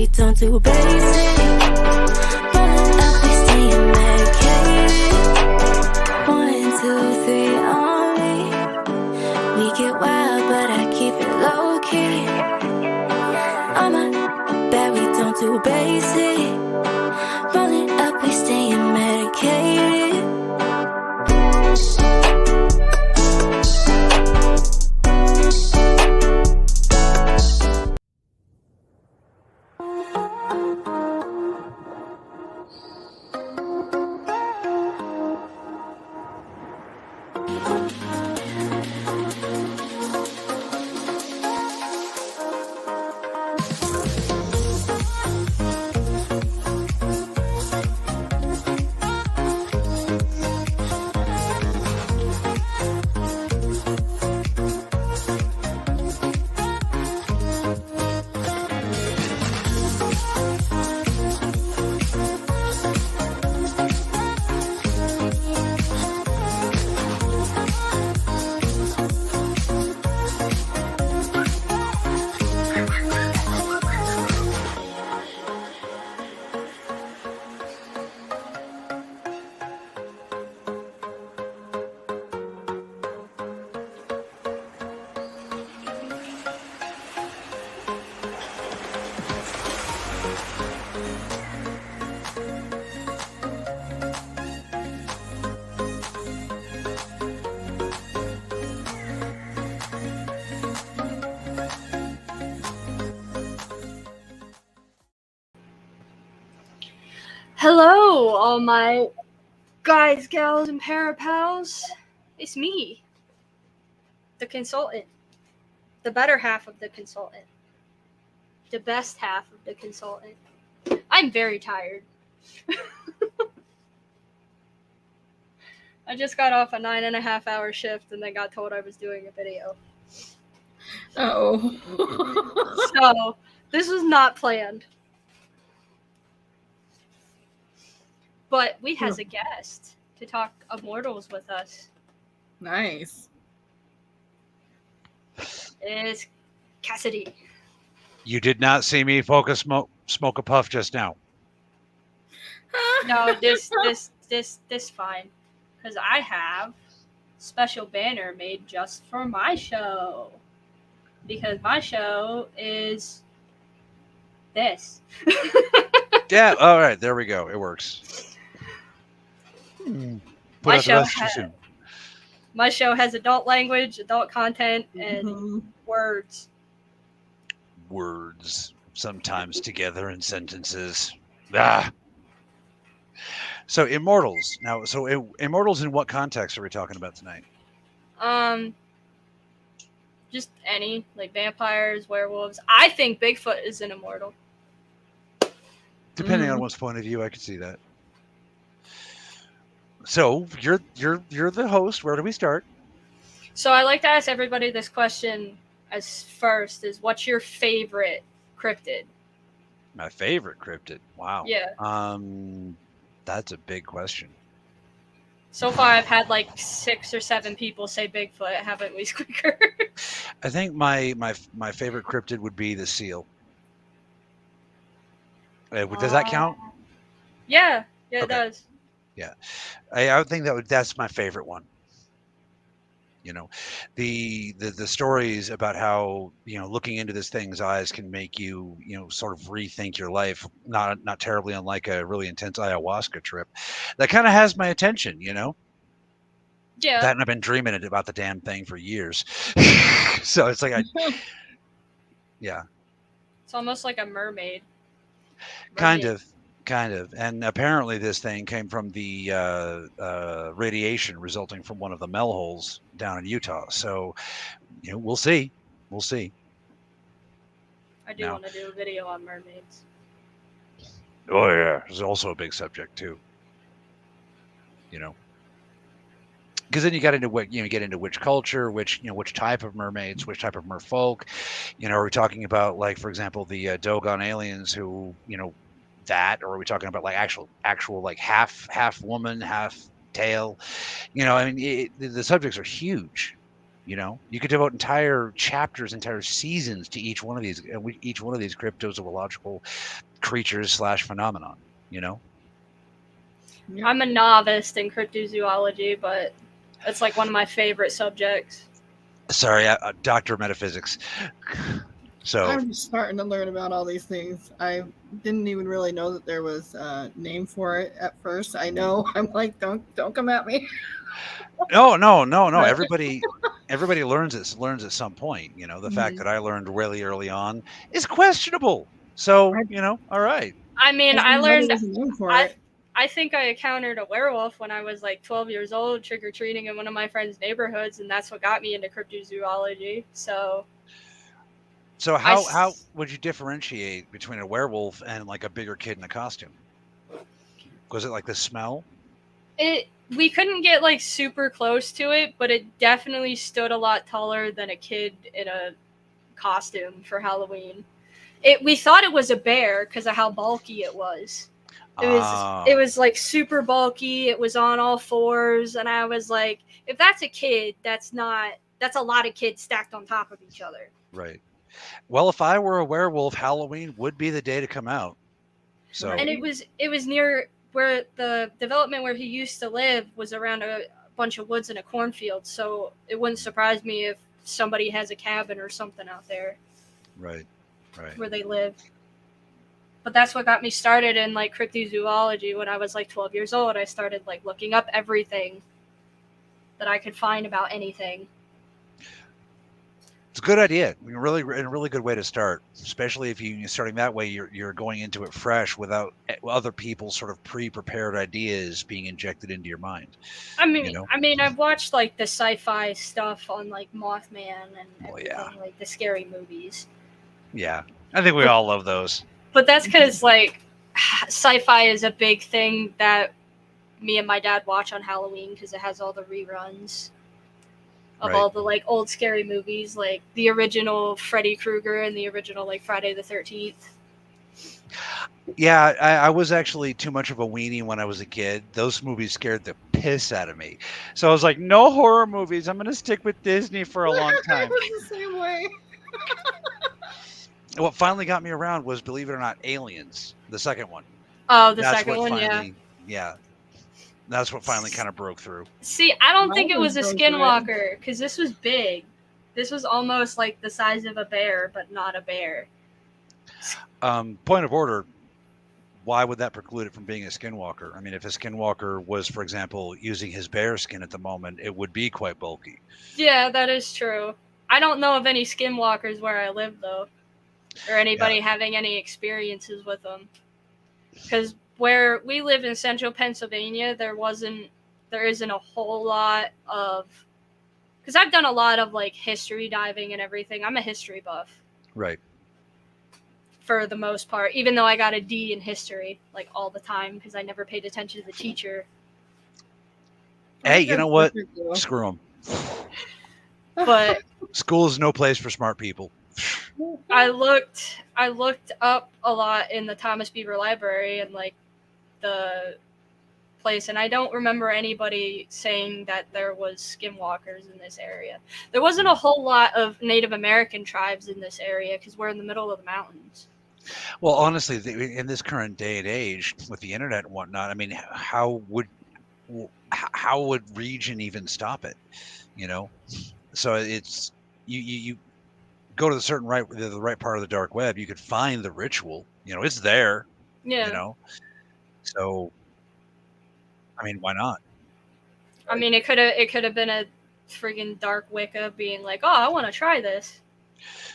we don't do basic. Rolling up, we staying medicated. 1, 2, 3 on me. We get wild, but I keep it low key. On my bed, we don't do basic. Rolling up, we staying medicated. Hello, all my guys, gals, and parapals. It's me, the consultant, the better half of the consultant, the best half of the consultant. I'm very tired. I just got off a 9.5-hour shift and then got told I was doing a video. Oh. So, this was not planned. But we has a guest to talk Immortals with us. Nice. It's Cassidy. You did not see me focus smoke a puff just now. No, this fine. Because I have special banner made just for my show. Because my show is this. Yeah, all right, there we go. It works. My show has adult language, adult content, and words. Words, sometimes together in sentences. Ah. So Immortals. Now, Immortals in what context are we talking about tonight? Just any, like vampires, werewolves. I think Bigfoot is an immortal. Depending on one's point of view, I could see that. So you're the host. Where do we start? So I like to ask everybody this question as first: is what's your favorite cryptid? My favorite cryptid. Wow. Yeah. That's a big question. So far, I've had like 6 or 7 people say Bigfoot, haven't we, Squeaker? I think my favorite cryptid would be the seal. Does that count? Yeah, Okay. It does. Yeah, I would think that's my favorite one. You know, the stories about how, you know, looking into this thing's eyes can make you, you know, sort of rethink your life. Not terribly unlike a really intense ayahuasca trip. That kind of has my attention, you know. Yeah. That, and I've been dreaming about the damn thing for years. So it's like yeah. It's almost like a mermaid. Kind of. And apparently this thing came from the radiation resulting from one of the mel holes down in Utah. So, you know, we'll see. I do want to do a video on mermaids. Oh yeah, it's also a big subject too. You know, because then you got into what, you know, get into which culture, which type of mermaids, which type of merfolk. You know, are we talking about, like, for example, the Dogon aliens who, you know, that, or are we talking about like actual like half woman, half tail? You know, I mean, the subjects are huge. You know, you could devote entire chapters, entire seasons to each one of these cryptozoological creatures slash phenomenon. You know, Yep. I'm a novice in cryptozoology, but it's like one of my favorite subjects. sorry, Doctor of Metaphysics. So I'm just starting to learn about all these things. I didn't even really know that there was a name for it at first. I know. I'm like, don't come at me. no. But- Everybody learns at some point. You know, the fact Mhm. that I learned really early on is questionable. So you know, all right. I mean, I I didn't know learned. there was a name for I it. I think I encountered a werewolf when I was like 12 years old, trick or treating in one of my friends' neighborhoods, and that's what got me into cryptozoology. So So I how would you differentiate between a werewolf and like a bigger kid in a costume? Was it like the smell? we couldn't get like super close to it, but it definitely stood a lot taller than a kid in a costume for Halloween. We thought it was a bear because of how bulky it was. It was like super bulky. It was on all fours, and I was like, if that's a kid, that's a lot of kids stacked on top of each other. Right. Well, if I were a werewolf, Halloween would be the day to come out. So And it was near where the development where he used to live was around a bunch of woods and a cornfield, so it wouldn't surprise me if somebody has a cabin or something out there right. where they live. But that's what got me started in like cryptozoology. When I was like 12 years old, I started like looking up everything that I could find about anything. It's a good idea. A really good way to start, especially if you're starting that way. You're going into it fresh without other people's sort of pre-prepared ideas being injected into your mind. I mean, You know? I've watched like the sci-fi stuff on like Mothman and everything, like the scary movies. Yeah, I think we all love those. But that's because like sci-fi is a big thing that me and my dad watch on Halloween because it has all the reruns of all the like old scary movies, like the original Freddy Krueger and the original like Friday the 13th. Yeah, I was actually too much of a weenie when I was a kid. Those movies scared the piss out of me. So I was like, no horror movies. I'm going to stick with Disney for a long I time. was the same way. What finally got me around was, believe it or not, Aliens, the second one. Oh, That's second what one, finally, yeah. That's what finally kind of broke through. See, I don't think it Mine was a was skinwalker because this was big. This was almost like the size of a bear, but not a bear. Point of order, why would that preclude it from being a skinwalker? I mean, if a skinwalker was, for example, using his bear skin at the moment, it would be quite bulky. Yeah, that is true. I don't know of any skinwalkers where I live, though, or anybody having any experiences with them. Because where we live in central Pennsylvania, there isn't a whole lot of... Because I've done a lot of, like, history diving and everything. I'm a history buff. Right. For the most part, even though I got a D in history, like, all the time, because I never paid attention to the teacher. Hey, you know what? Screw them. But school is no place for smart people. I looked up a lot in the Thomas Beaver Library and like the place, and I don't remember anybody saying that there was skinwalkers in this area. There wasn't a whole lot of Native American tribes in this area because we're in the middle of the mountains. Well, honestly, in this current day and age with the internet and whatnot, I mean, how would region even stop it? You know, so it's you go to the right part of the dark web, you could find the ritual. You know, it's there. Yeah. You know, so I mean, why not? I mean, it could have been a friggin' dark Wicca being like, "Oh, I want to try this."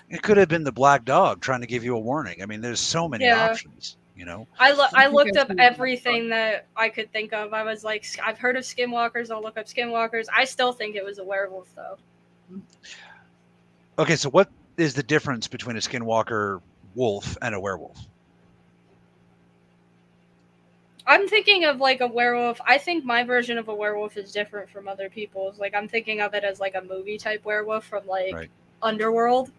It could have been the black dog trying to give you a warning. I mean, there's so many options. You know, I looked up everything that I could think of. I was like, I've heard of skinwalkers. I'll look up skinwalkers. I still think it was a werewolf, though. Okay, so what is the difference between a skinwalker wolf and a werewolf? I'm thinking of like a werewolf. I think my version of a werewolf is different from other people's. Like, I'm thinking of it as like a movie type werewolf from like Underworld.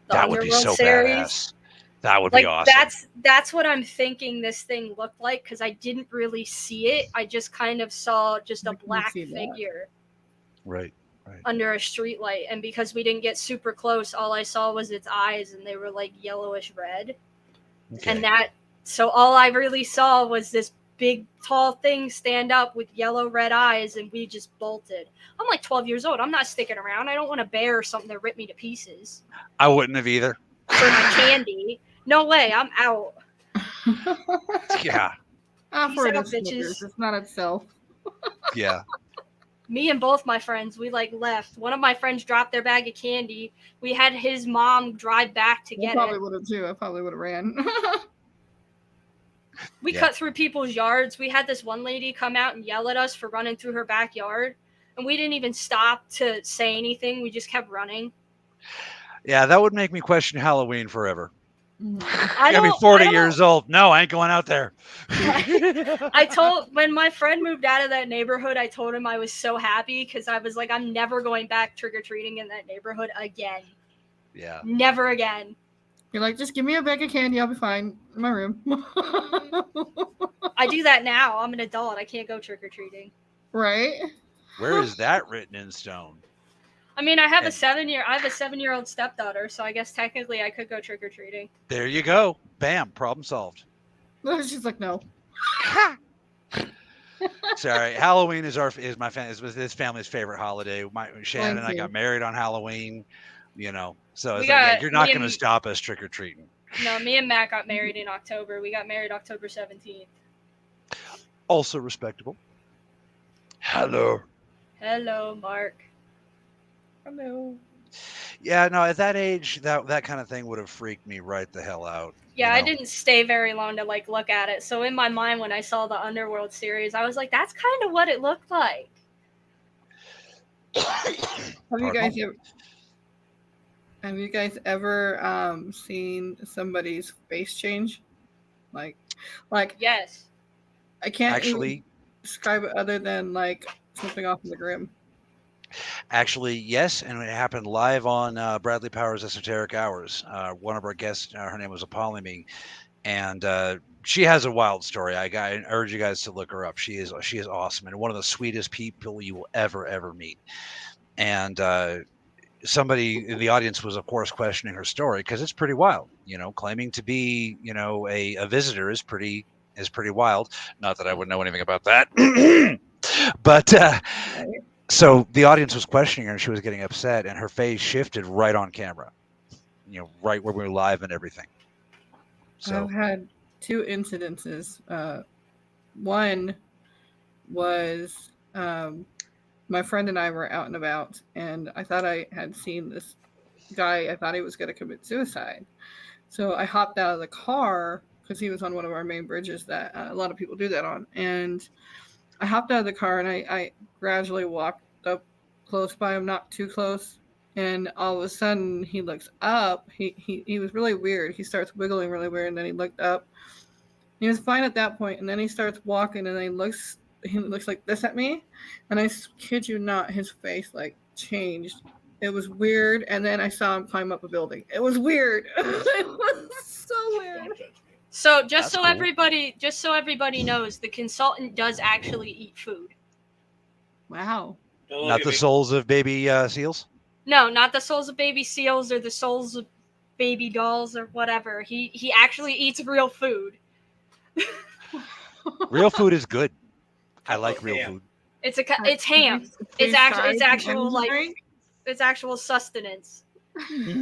That would be so badass. That would be awesome. That's what I'm thinking this thing looked like, because I didn't really see it. I just kind of saw just a black figure. Right. under a street light, and because we didn't get super close, all I saw was its eyes, and they were like yellowish red. Okay. And so all I really saw was this big tall thing stand up with yellow red eyes, and we just bolted. I'm like 12 years old. I'm not sticking around. I don't want a bear or something to rip me to pieces I wouldn't have either. for my candy. No way, I'm out. Yeah. For Peace the out, bitches. Snickers. It's not itself. Yeah. Me and both my friends, we like left. One of my friends dropped their bag of candy. We had his mom drive back to I get probably it. would have too. I probably would have ran. We cut through people's yards. We had this one lady come out and yell at us for running through her backyard, and we didn't even stop to say anything. We just kept running. Yeah, that would make me question Halloween forever. I I'll be don't- 40 I don't- years old. No, I ain't going out there. When my friend moved out of that neighborhood, I told him I was so happy because I was like, I'm never going back trick-or-treating in that neighborhood again. Yeah. Never again. You're like, just give me a bag of candy. I'll be fine in my room. I do that now. I'm an adult. I can't go trick-or-treating. Right? Where is that written in stone? I mean, I have a And- 7-year-old stepdaughter, so I guess technically I could go trick-or-treating. There you go. Bam. Problem solved. She's like, no. Sorry. Halloween is this family's favorite holiday. Shannon and I Thank got you. married on Halloween, so We it's like, yeah, got- you're not me going to and- stop us trick-or-treating. No, me and Matt got married in October. We got married October 17th. Also respectable. Hello. Hello, Mark. Hello. Yeah, no, at that age, that kind of thing would have freaked me right the hell out. Yeah, you I know? didn't stay very long to look at it. So in my mind, when I saw the Underworld series, I was like, that's kind of what it looked like. Have you guys ever seen somebody's face change? Like Yes. I can't even Actually, describe it other than like something off of the grim. yes, and it happened live on Bradley Power's Esoteric Hours. One of our guests, her name was Apollemy, and she has a wild story. I urge you guys to look her up. She is awesome and one of the sweetest people you will ever meet. And somebody in the audience was, of course, questioning her story because it's pretty wild. Claiming to be a visitor is pretty wild. Not that I would know anything about that, but. So the audience was questioning her and she was getting upset and her face shifted right on camera, right where we were live and everything. So I've had two incidences. One was my friend and I were out and about, and I thought I had seen this guy. I thought he was going to commit suicide. So I hopped out of the car because he was on one of our main bridges that a lot of people do that on. And I hopped out of the car and I gradually walked up close by him, not too close. And all of a sudden he looks up. He was really weird. He starts wiggling really weird, and then he looked up. He was fine at that point, and then he starts walking, and then he looks like this at me, and I kid you not, his face like changed. It was weird, and then I saw him climb up a building. It was weird. It was so weird. So That's cool. everybody knows, the consultant does actually eat food. Wow. not the souls of baby seals. No, not the souls of baby seals or the souls of baby dolls or whatever. He actually eats real food. Real food is good. I like real food. It's ham. It's actual sustenance.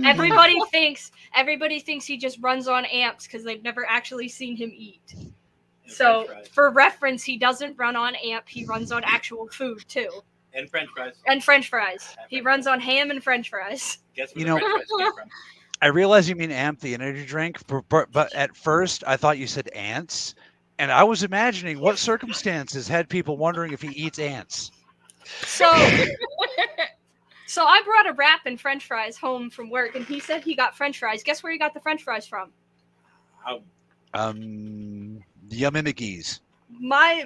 Everybody thinks he just runs on amps because they've never actually seen him eat. So for reference, he doesn't run on amp. He runs on actual food too. And French fries. And French fries. He runs on ham and French fries. Guess where the French fries came from? I realize you mean amp, the energy drink, but at first I thought you said ants, and I was imagining what circumstances had people wondering if he eats ants. So I brought a wrap and French fries home from work, and he said he got French fries. Guess where he got the French fries from? The Yummy McGee's. My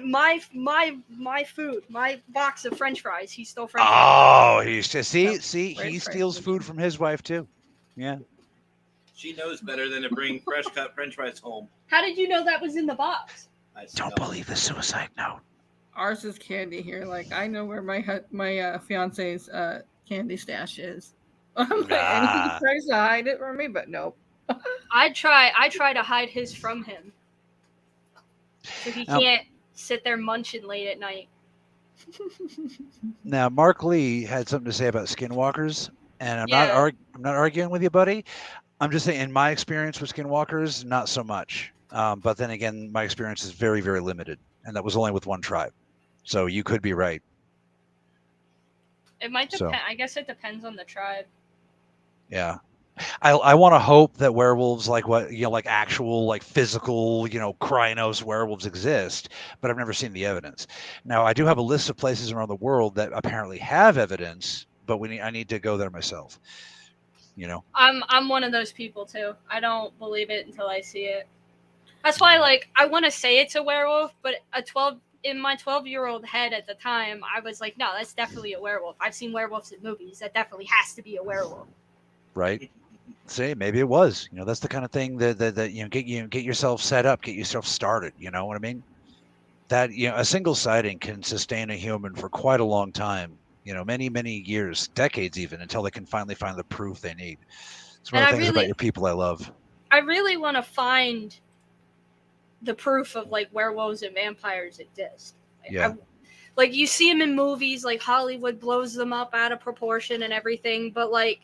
food, my box of French fries. He stole French fries. Oh, he's just see, Where's he French steals fries? food from his wife too. Yeah. She knows better than to bring fresh cut French fries home. How did you know that was in the box? I smell Don't believe the suicide note. ours is candy here. Like I know where my fiance's candy stash is. And he Ah. tries to hide it from me, but nope. I try to hide his from him, so he Now- can't sit there munching late at night. Now, Mark Lee had something to say about skinwalkers, and I'm Yeah. not arguing with you, buddy. I'm just saying, in my experience with skinwalkers, not so much. But then again, my experience is very, very limited, and that was only with one tribe. So you could be right. It might So- depend. I guess it depends on the tribe. Yeah. I want to hope that werewolves, like like actual, like physical, Krynos werewolves exist, but I've never seen the evidence. Now, I do have a list of places around the world that apparently have evidence, but I need to go there myself. I'm one of those people too. I don't believe it until I see it. That's why, like, I want to say it's a werewolf, but in my 12-year-old head at the time, I was like, no, that's definitely a werewolf. I've seen werewolves in movies. That definitely has to be a werewolf. Right? Say maybe it was. That's the kind of thing that get yourself set up, get yourself started. You know what I mean? That a single sighting can sustain a human for quite a long time. Many years, decades even, until they can finally find the proof they need. It's one of the things about your people I love. I really want to find the proof of like werewolves and vampires exist. Yeah. Like you see them in movies, like Hollywood blows them up out of proportion and everything, but like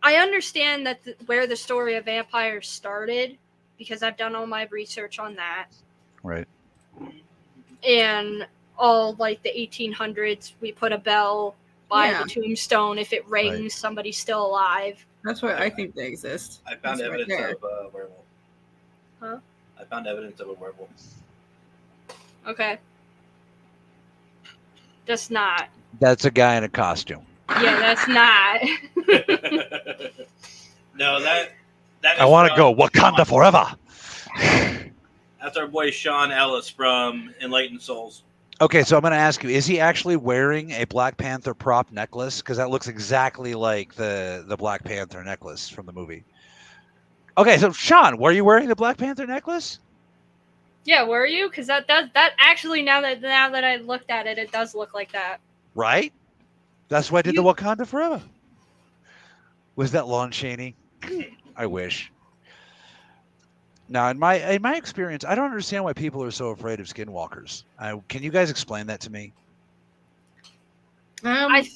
I understand that where the story of vampires started because I've done all my research on that. Right. And all like the 1800s, we put a bell by the tombstone. If it rings, somebody's still alive. That's why I think they exist. I found That's right evidence there. of a werewolf. Huh? I found evidence of a werewolf. Okay. That's not. That's a guy in a costume. Yeah, that's not. No, that is I want to from- go Wakanda forever. That's our boy Sean Ellis from Enlightened Souls. Okay, so I'm going to ask you: is he actually wearing a Black Panther prop necklace? Because that looks exactly like the Black Panther necklace from the movie. Okay, so Sean, were you wearing the Black Panther necklace? Yeah, were you? Because that actually now that I looked at it, it does look like that. Right. That's why I did the Wakanda forever. Was that Lon Chaney? I wish. Now, in my experience, I don't understand why people are so afraid of skinwalkers. Can you guys explain that to me? I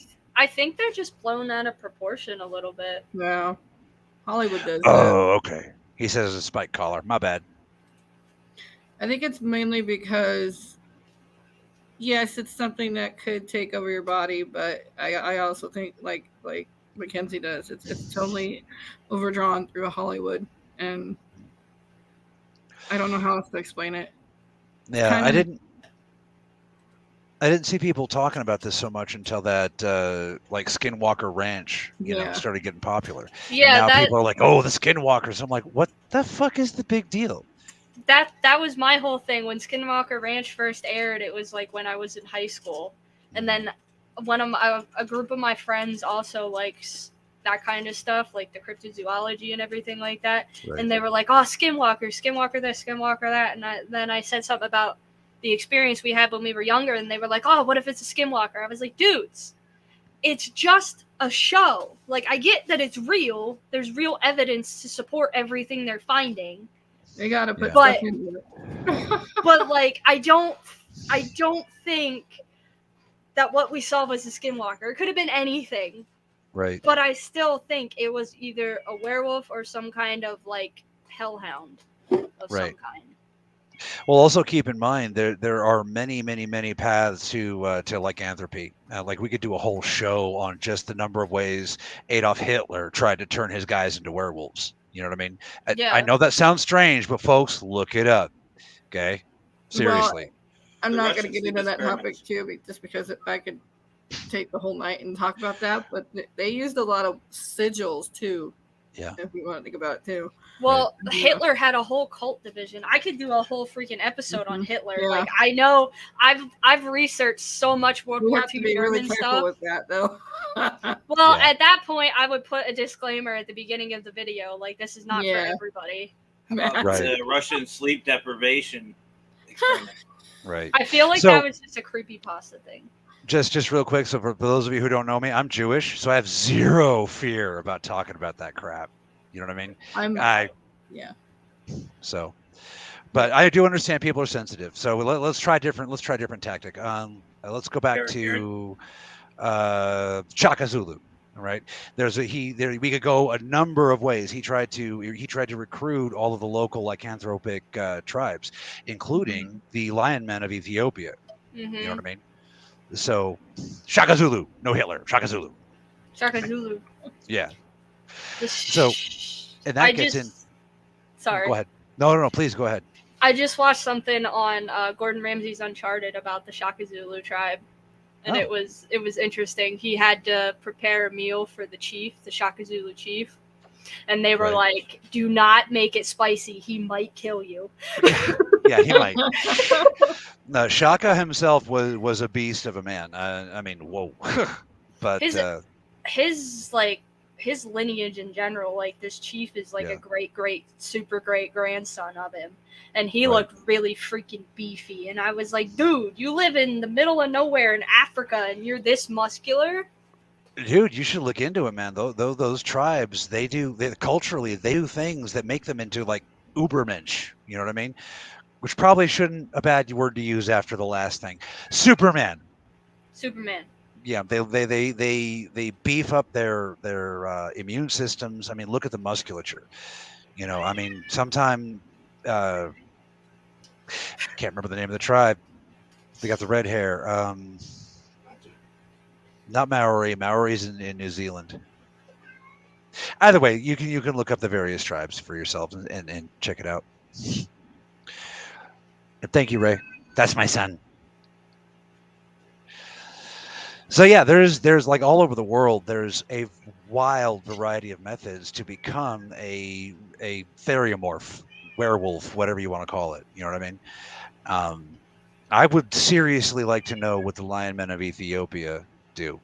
think they're just blown out of proportion a little bit. No, Hollywood does. Oh, okay. He says it's a spike collar. My bad. I think it's mainly because, yes, it's something that could take over your body, but I also think like Mackenzie does, it's totally overdrawn through Hollywood, and I don't know how else to explain it. Yeah, I didn't see people talking about this so much until that like Skinwalker Ranch, started getting popular. Yeah, and now people are like, "Oh, the Skinwalkers." I'm like, "What the fuck is the big deal?" That was my whole thing when Skinwalker Ranch first aired. It was like when I was in high school, and then a group of my friends also likes that kind of stuff, like the cryptozoology and everything like that. Right. And they were like, "Oh, Skinwalker this, Skinwalker that." And then I said something about the experience we had when we were younger, and they were like, "Oh, what if it's a Skinwalker?" I was like, "Dudes, it's just a show. Like, I get that it's real. There's real evidence to support everything they're finding. They gotta put But- stuff into it. But like, I don't think that what we saw was a Skinwalker. It could have been anything." Right. But I still think it was either a werewolf or some kind of like hellhound of some Right. kind. Well, also keep in mind there are many paths to lycanthropy. Like we could do a whole show on just the number of ways Adolf Hitler tried to turn his guys into werewolves. You know what I mean? Yeah. I know that sounds strange, but folks, look it up. Okay, seriously. I'm The not going to Russians get did into that experiments. topic too, just because I could take the whole night and talk about that. But they used a lot of sigils too. Yeah. If you want to think about it too. Well, Right. Hitler had a whole cult division. I could do a whole freaking episode on Hitler. Yeah. Like, I know I've researched so much World We War have to II be really German careful stuff. with that, though. Well, Yeah. at that point, I would put a disclaimer at the beginning of the video, like this is not for Yeah. everybody. About Right. the Russian sleep deprivation experiment. Right. I feel like So- that was just a creepypasta thing. Just real quick, so for those of you who don't know me, I'm Jewish, so I have zero fear about talking about that crap. You know what I mean? Yeah. So, but I do understand people are sensitive. So let's try different. Let's try different tactic. Let's go back to Shaka Zulu. All right. We could go a number of ways. He tried to recruit all of the local lycanthropic tribes, including the Lion Men of Ethiopia. Mm-hmm. You know what I mean? So, Shaka Zulu, no Hitler. Shaka Zulu. Shaka Zulu. Yeah. So, And that gets in. Sorry. Go ahead. No. Please go ahead. I just watched something on Gordon Ramsay's Uncharted about the Shaka Zulu tribe, and it was interesting. He had to prepare a meal for the chief, the Shaka Zulu chief, and they were like, "Do not make it spicy. He might kill you." Yeah, he might. No, Shaka himself was a beast of a man. I mean, whoa. But his lineage in general, like this chief is like a great super great grandson of him, and he looked really freaking beefy, and I was like, dude, you live in the middle of nowhere in Africa and you're this muscular. Dude, you should look into it, man. Those tribes, culturally they do things that make them into like ubermensch. You know what I mean? Which probably shouldn't a bad word to use after the last thing. Superman. Yeah, they beef up their immune systems. I mean, look at the musculature. You know, I mean, sometime can't remember the name of the tribe. They got the red hair. Not Maori. Maori's in New Zealand. Either way, you can look up the various tribes for yourself and check it out. And thank you, Ray. That's my son. So yeah, there's like all over the world, there's a wild variety of methods to become a theriomorph, werewolf, whatever you want to call it. You know what I mean? I would seriously like to know what the Lion Men of Ethiopia do,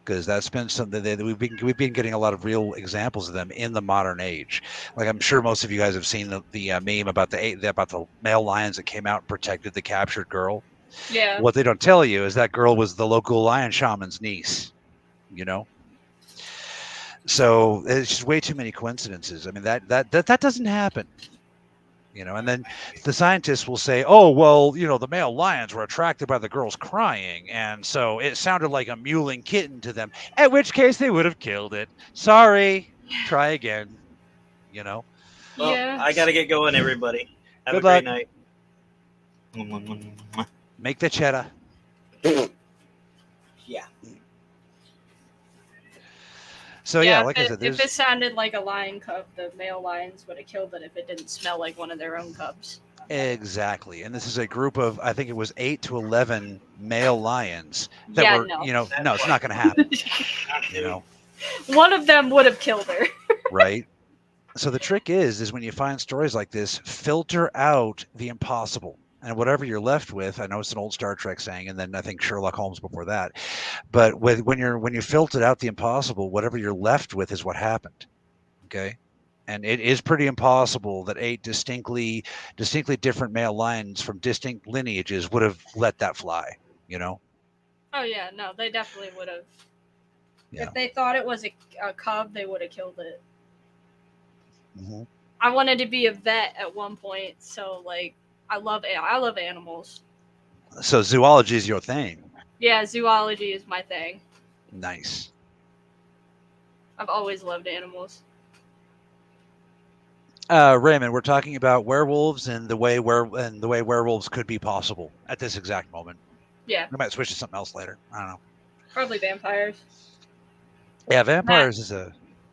because that's been something that we've been getting a lot of real examples of them in the modern age. Like I'm sure most of you guys have seen the meme about the male lions that came out and protected the captured girl. Yeah. What they don't tell you is that girl was the local lion shaman's niece, you know? So it's just way too many coincidences. I mean, that doesn't happen, you know? And then the scientists will say, oh, well, you know, the male lions were attracted by the girl's crying. And so it sounded like a mewling kitten to them, at which case they would have killed it. Sorry, try again, you know? Well, Yeah. I got to get going, everybody. Have Good a luck. great night. Make the cheddar. Yeah. So yeah, like I said, if it sounded like a lion cub, the male lions would have killed it if it didn't smell like one of their own cubs. Exactly. And this is a group of, I think it was 8 to 11 male lions that were, you know, no, it's not going to happen. You know, one of them would have killed her. right? So the trick is when you find stories like this, filter out the impossible. And whatever you're left with, I know it's an old Star Trek saying, and then I think Sherlock Holmes before that. But when you filtered out the impossible, whatever you're left with is what happened. Okay, and it is pretty impossible that 8 distinctly different male lions from distinct lineages would have let that fly. You know. Oh yeah, no, they definitely would have. Yeah. If they thought it was a cub, they would have killed it. Mm-hmm. I wanted to be a vet at one point, so like. I love animals. So zoology is your thing. Yeah, zoology is my thing. Nice. I've always loved animals. Raymond, we're talking about werewolves and the way werewolves could be possible at this exact moment. Yeah. We might switch to something else later. I don't know. Probably vampires. Yeah, vampires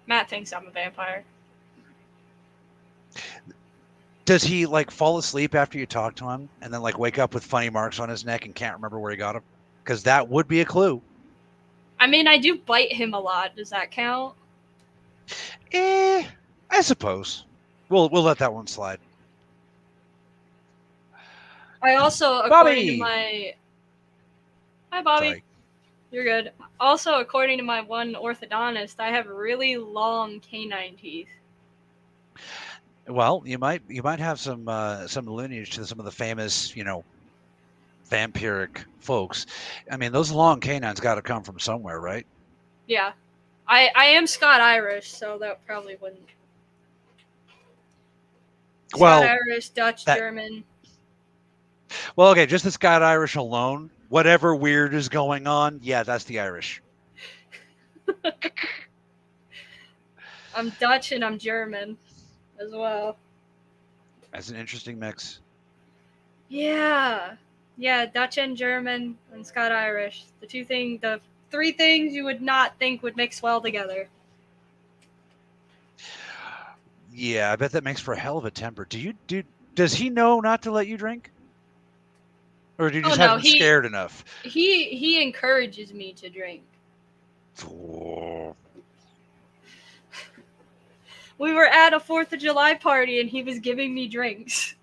Matt thinks I'm a vampire. Does he like fall asleep after you talk to him and then like wake up with funny marks on his neck and can't remember where he got them? Because that would be a clue. I mean, I do bite him a lot. Does that count? I suppose. We'll let that one slide. I also, according to my... Hi, Bobby. Sorry. You're good. Also, according to my one orthodontist, I have really long canine teeth. Well, you might have some lineage to some of the famous, you know, vampiric folks. I mean, those long canines got to come from somewhere, right? Yeah. I am Scott Irish, so that probably wouldn't. Well, Scott Irish, Dutch, that- German. Well, okay, just the Scott Irish alone, whatever weird is going on, yeah, that's the Irish. I'm Dutch and I'm German as well. That's an interesting mix. Yeah. Yeah, Dutch and German and Scott Irish. The three things you would not think would mix well together. Yeah, I bet that makes for a hell of a temper. Does he know not to let you drink? Or do you just Oh, no, haven't scared enough? He encourages me to drink. Oh. We were at a 4th of July party and he was giving me drinks.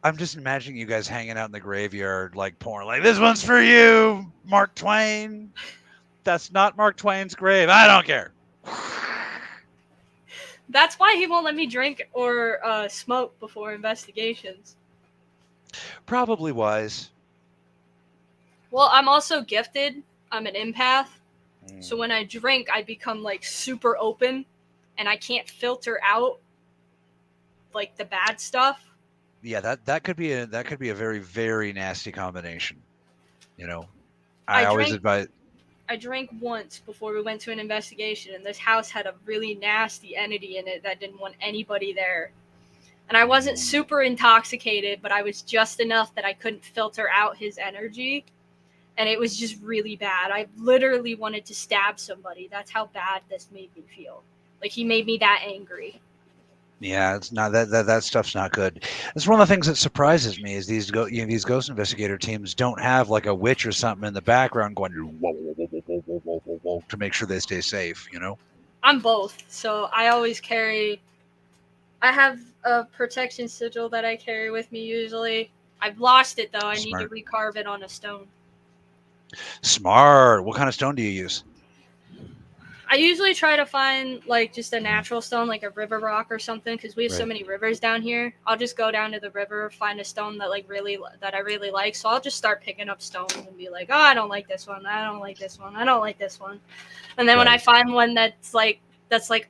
I'm just imagining you guys hanging out in the graveyard, like pouring, like, this one's for you, Mark Twain. That's not Mark Twain's grave. I don't care. That's why he won't let me drink or smoke before investigations. Probably wise. Well, I'm also gifted. I'm an empath. So when I drink, I become like super open and I can't filter out like the bad stuff. Yeah, that could be a very, very nasty combination. You know, I always drank- advise. I drank once before we went to an investigation, and this house had a really nasty entity in it that didn't want anybody there. And I wasn't super intoxicated, but I was just enough that I couldn't filter out his energy. And it was just really bad. I literally wanted to stab somebody. That's how bad this made me feel. Like, he made me that angry. Yeah, it's not that stuff's not good. That's one of the things that surprises me is these ghost investigator teams don't have like a witch or something in the background going whoa, whoa, whoa, whoa, whoa, whoa, whoa, whoa, to make sure they stay safe. You know, I'm both. So I always carry. I have a protection sigil that I carry with me usually. I've lost it though. I need to recarve it on a stone. Smart. What kind of stone do you use? I usually try to find like just a natural stone, like a river rock or something, because we have so many rivers down here. I'll just go down to the river, find a stone that I really like. So I'll just start picking up stones and be like, oh, I don't like this one. I don't like this one. I don't like this one. And then when I find one that's like,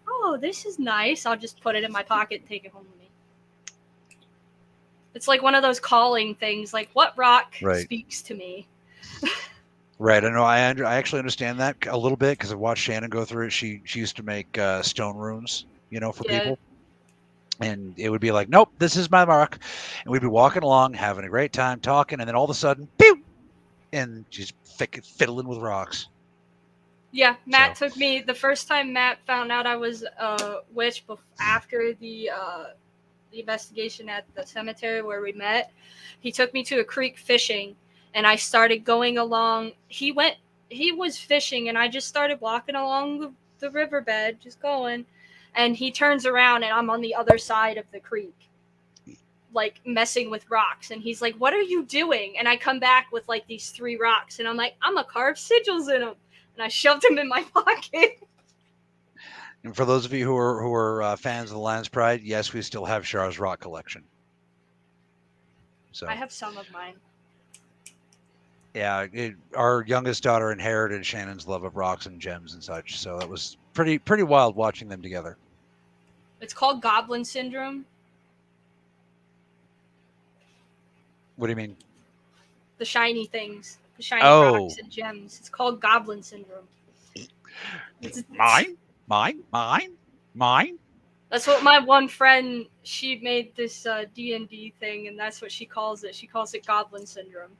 oh, this is nice, I'll just put it in my pocket and take it home with me. It's like one of those calling things, like what rock speaks to me. Right. I know. I actually understand that a little bit because I've watched Shannon go through it. She used to make stone runes, for people. And it would be like, nope, this is my mark. And we'd be walking along, having a great time, talking. And then all of a sudden, pew! And just fiddling with rocks. Yeah, Matt took me, the first time Matt found out I was a witch after the investigation at the cemetery where we met, he took me to a creek fishing. And I started going along. He was fishing, and I just started walking along the riverbed, just going. And he turns around, and I'm on the other side of the creek, like messing with rocks. And he's like, "What are you doing?" And I come back with like these 3 rocks, and I'm like, "I'm gonna carve sigils in them." And I shoved them in my pocket. And for those of you who are fans of the Lion's Pride, yes, we still have Char's rock collection. So I have some of mine. Yeah, our youngest daughter inherited Shannon's love of rocks and gems and such, so that was pretty wild watching them together. It's called Goblin Syndrome. What do you mean? The shiny things, the shiny rocks and gems. It's called Goblin Syndrome. Mine. That's what my one friend, she made this D&D thing, and that's what she calls it. She calls it Goblin Syndrome.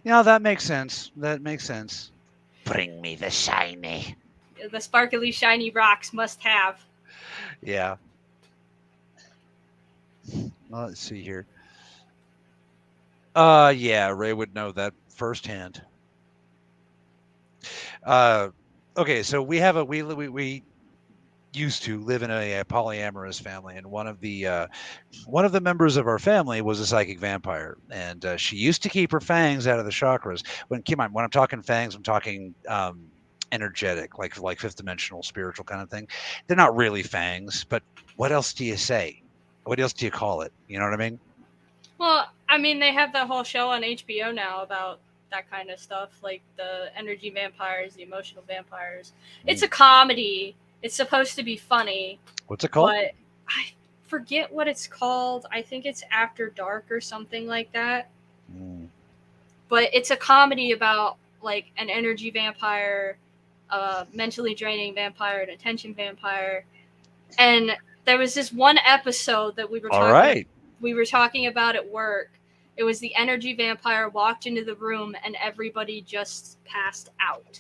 Yeah, that makes sense. Bring me the shiny. The sparkly, shiny rocks must have. Yeah. Well, let's see here. Yeah, Ray would know that firsthand. Okay, so we used to live in a polyamorous family, and one of the members of our family was a psychic vampire, and she used to keep her fangs out of the chakras. When I'm talking fangs, I'm talking energetic, like fifth dimensional, spiritual kind of thing. They're not really fangs, but what else do you say? What else do you call it? You know what I mean? Well, I mean, they have that whole show on HBO now about that kind of stuff, like the energy vampires, the emotional vampires. It's a comedy. It's supposed to be funny. What's it called? But I forget what it's called. I think it's After Dark or something like that. But it's a comedy about like an energy vampire, a mentally draining vampire, an attention vampire. And there was this one episode that we were talking about at work. It was the energy vampire walked into the room and everybody just passed out.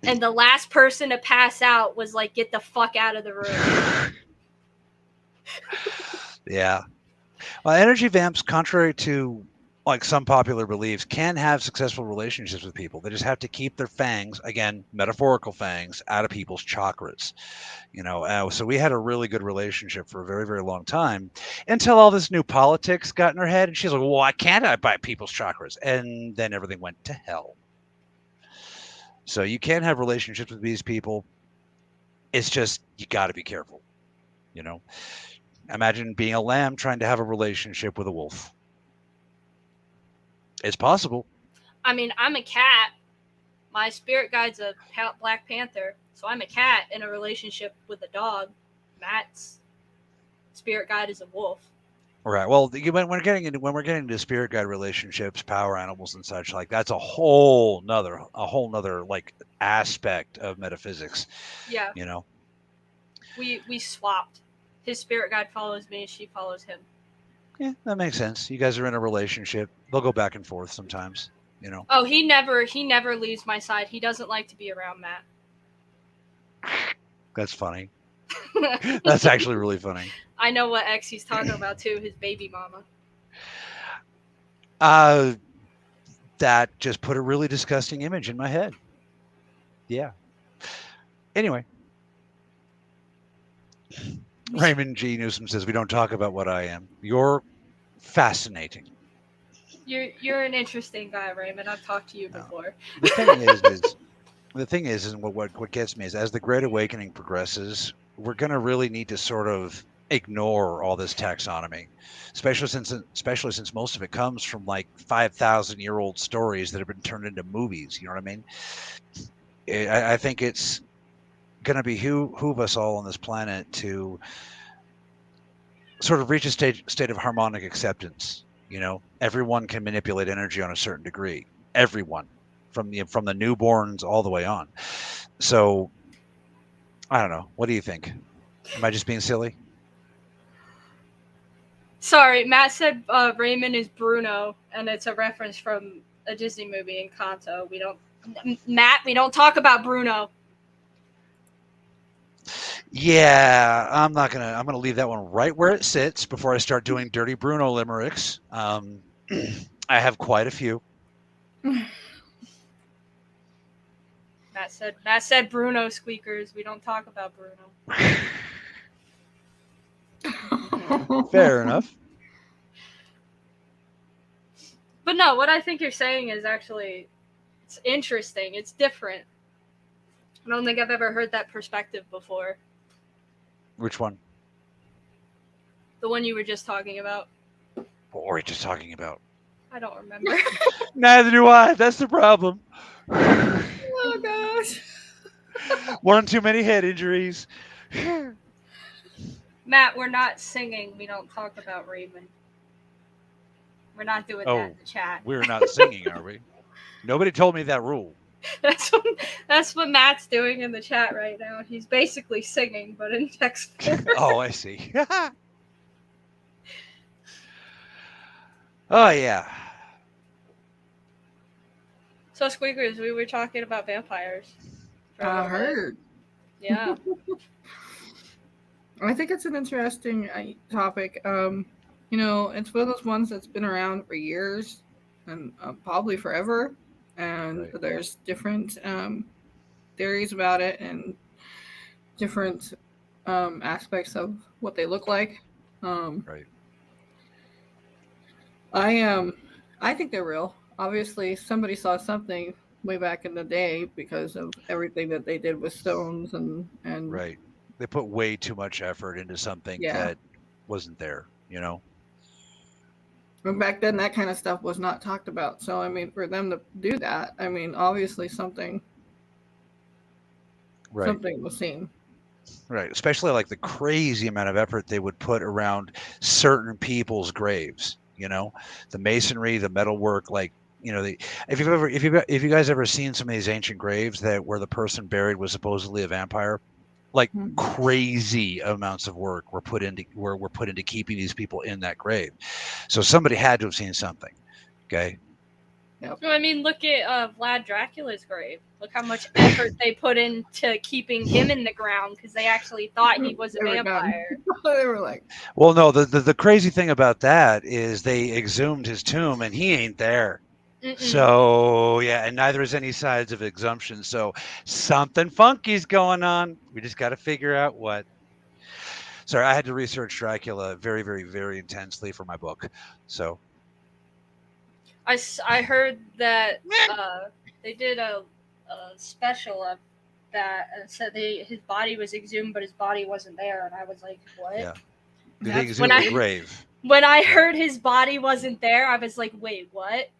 And the last person to pass out was like, get the fuck out of the room. Yeah. Well, energy vamps, contrary to like some popular beliefs, can have successful relationships with people. They just have to keep their fangs, again, metaphorical fangs, out of people's chakras. So we had a really good relationship for a very, very long time until all this new politics got in her head. And she's like, well, why can't I bite people's chakras? And then everything went to hell. So you can have relationships with these people. It's just, you got to be careful. Imagine being a lamb trying to have a relationship with a wolf. It's possible. I mean, I'm a cat. My spirit guide's a Black Panther, so I'm a cat in a relationship with a dog. Matt's spirit guide is a wolf. Right. Well, when we're getting into spirit guide relationships, power animals and such, like that's a whole nother like aspect of metaphysics. Yeah. We swapped. His spirit guide follows me, she follows him. Yeah, that makes sense. You guys are in a relationship. They'll go back and forth sometimes, Oh, he never leaves my side. He doesn't like to be around Matt. That's funny. That's actually really funny. I know what ex he's talking about too, his baby mama. That just put a really disgusting image in my head. Yeah. Anyway. Raymond G. Newsom says, we don't talk about what I am. You're fascinating. You're an interesting guy, Raymond. I've talked to you before. The thing is what gets me is as the Great Awakening progresses, we're going to really need to sort of ignore all this taxonomy, especially since most of it comes from like 5,000-year-old stories that have been turned into movies. You know what I mean? I think it's going to behoove us all on this planet to sort of reach a state of harmonic acceptance. Everyone can manipulate energy on a certain degree. Everyone, from the newborns all the way on. So, I don't know. What do you think? Am I just being silly? Sorry, Matt said Raymond is Bruno, and it's a reference from a Disney movie, Encanto. We don't talk about Bruno. Yeah, I'm gonna leave that one right where it sits before I start doing dirty Bruno limericks. I have quite a few. Matt said Bruno squeakers. We don't talk about Bruno. Fair enough. But no, what I think you're saying is actually, it's interesting. It's different. I don't think I've ever heard that perspective before. Which one? The one you were just talking about. What were we just talking about? I don't remember. Neither do I. That's the problem. Oh, gosh. One too many head injuries. Matt, we're not singing. We don't talk about Raymond. We're not doing that in the chat. We're not singing, are we? Nobody told me that rule. That's what Matt's doing in the chat right now. He's basically singing, but in text form. Oh, I see. Oh, yeah. So, Squeakers, we were talking about vampires. I heard. Yeah. I think it's an interesting topic. It's one of those ones that's been around for years and probably forever. And there's different theories about it and different aspects of what they look like. Right. I think they're real. Obviously, somebody saw something way back in the day because of everything that they did with stones and right. They put way too much effort into something that wasn't there. And back then, that kind of stuff was not talked about. So, I mean, for them to do that, I mean, obviously something Right. was seen. Right. Especially like the crazy amount of effort they would put around certain people's graves. You know, the masonry, the metalwork, like. You know, if you guys ever seen some of these ancient graves that where the person buried was supposedly a vampire, like crazy amounts of work were put into keeping these people in that grave. So somebody had to have seen something. Okay. Yep. I mean, look at Vlad Dracula's grave. Look how much effort they put into keeping him in the ground because they actually thought he was a vampire. They were like, well, no, the crazy thing about that is they exhumed his tomb and he ain't there. Mm-mm. So yeah, and neither is any signs of exhumption. So something funky's going on. We just got to figure out what. Sorry, I had to research Dracula very, very, very intensely for my book. So I heard that they did a special of that and said his body was exhumed, but his body wasn't there, and I was like, what? Yeah. They exhumed the grave. When I heard his body wasn't there, I was like, wait, what?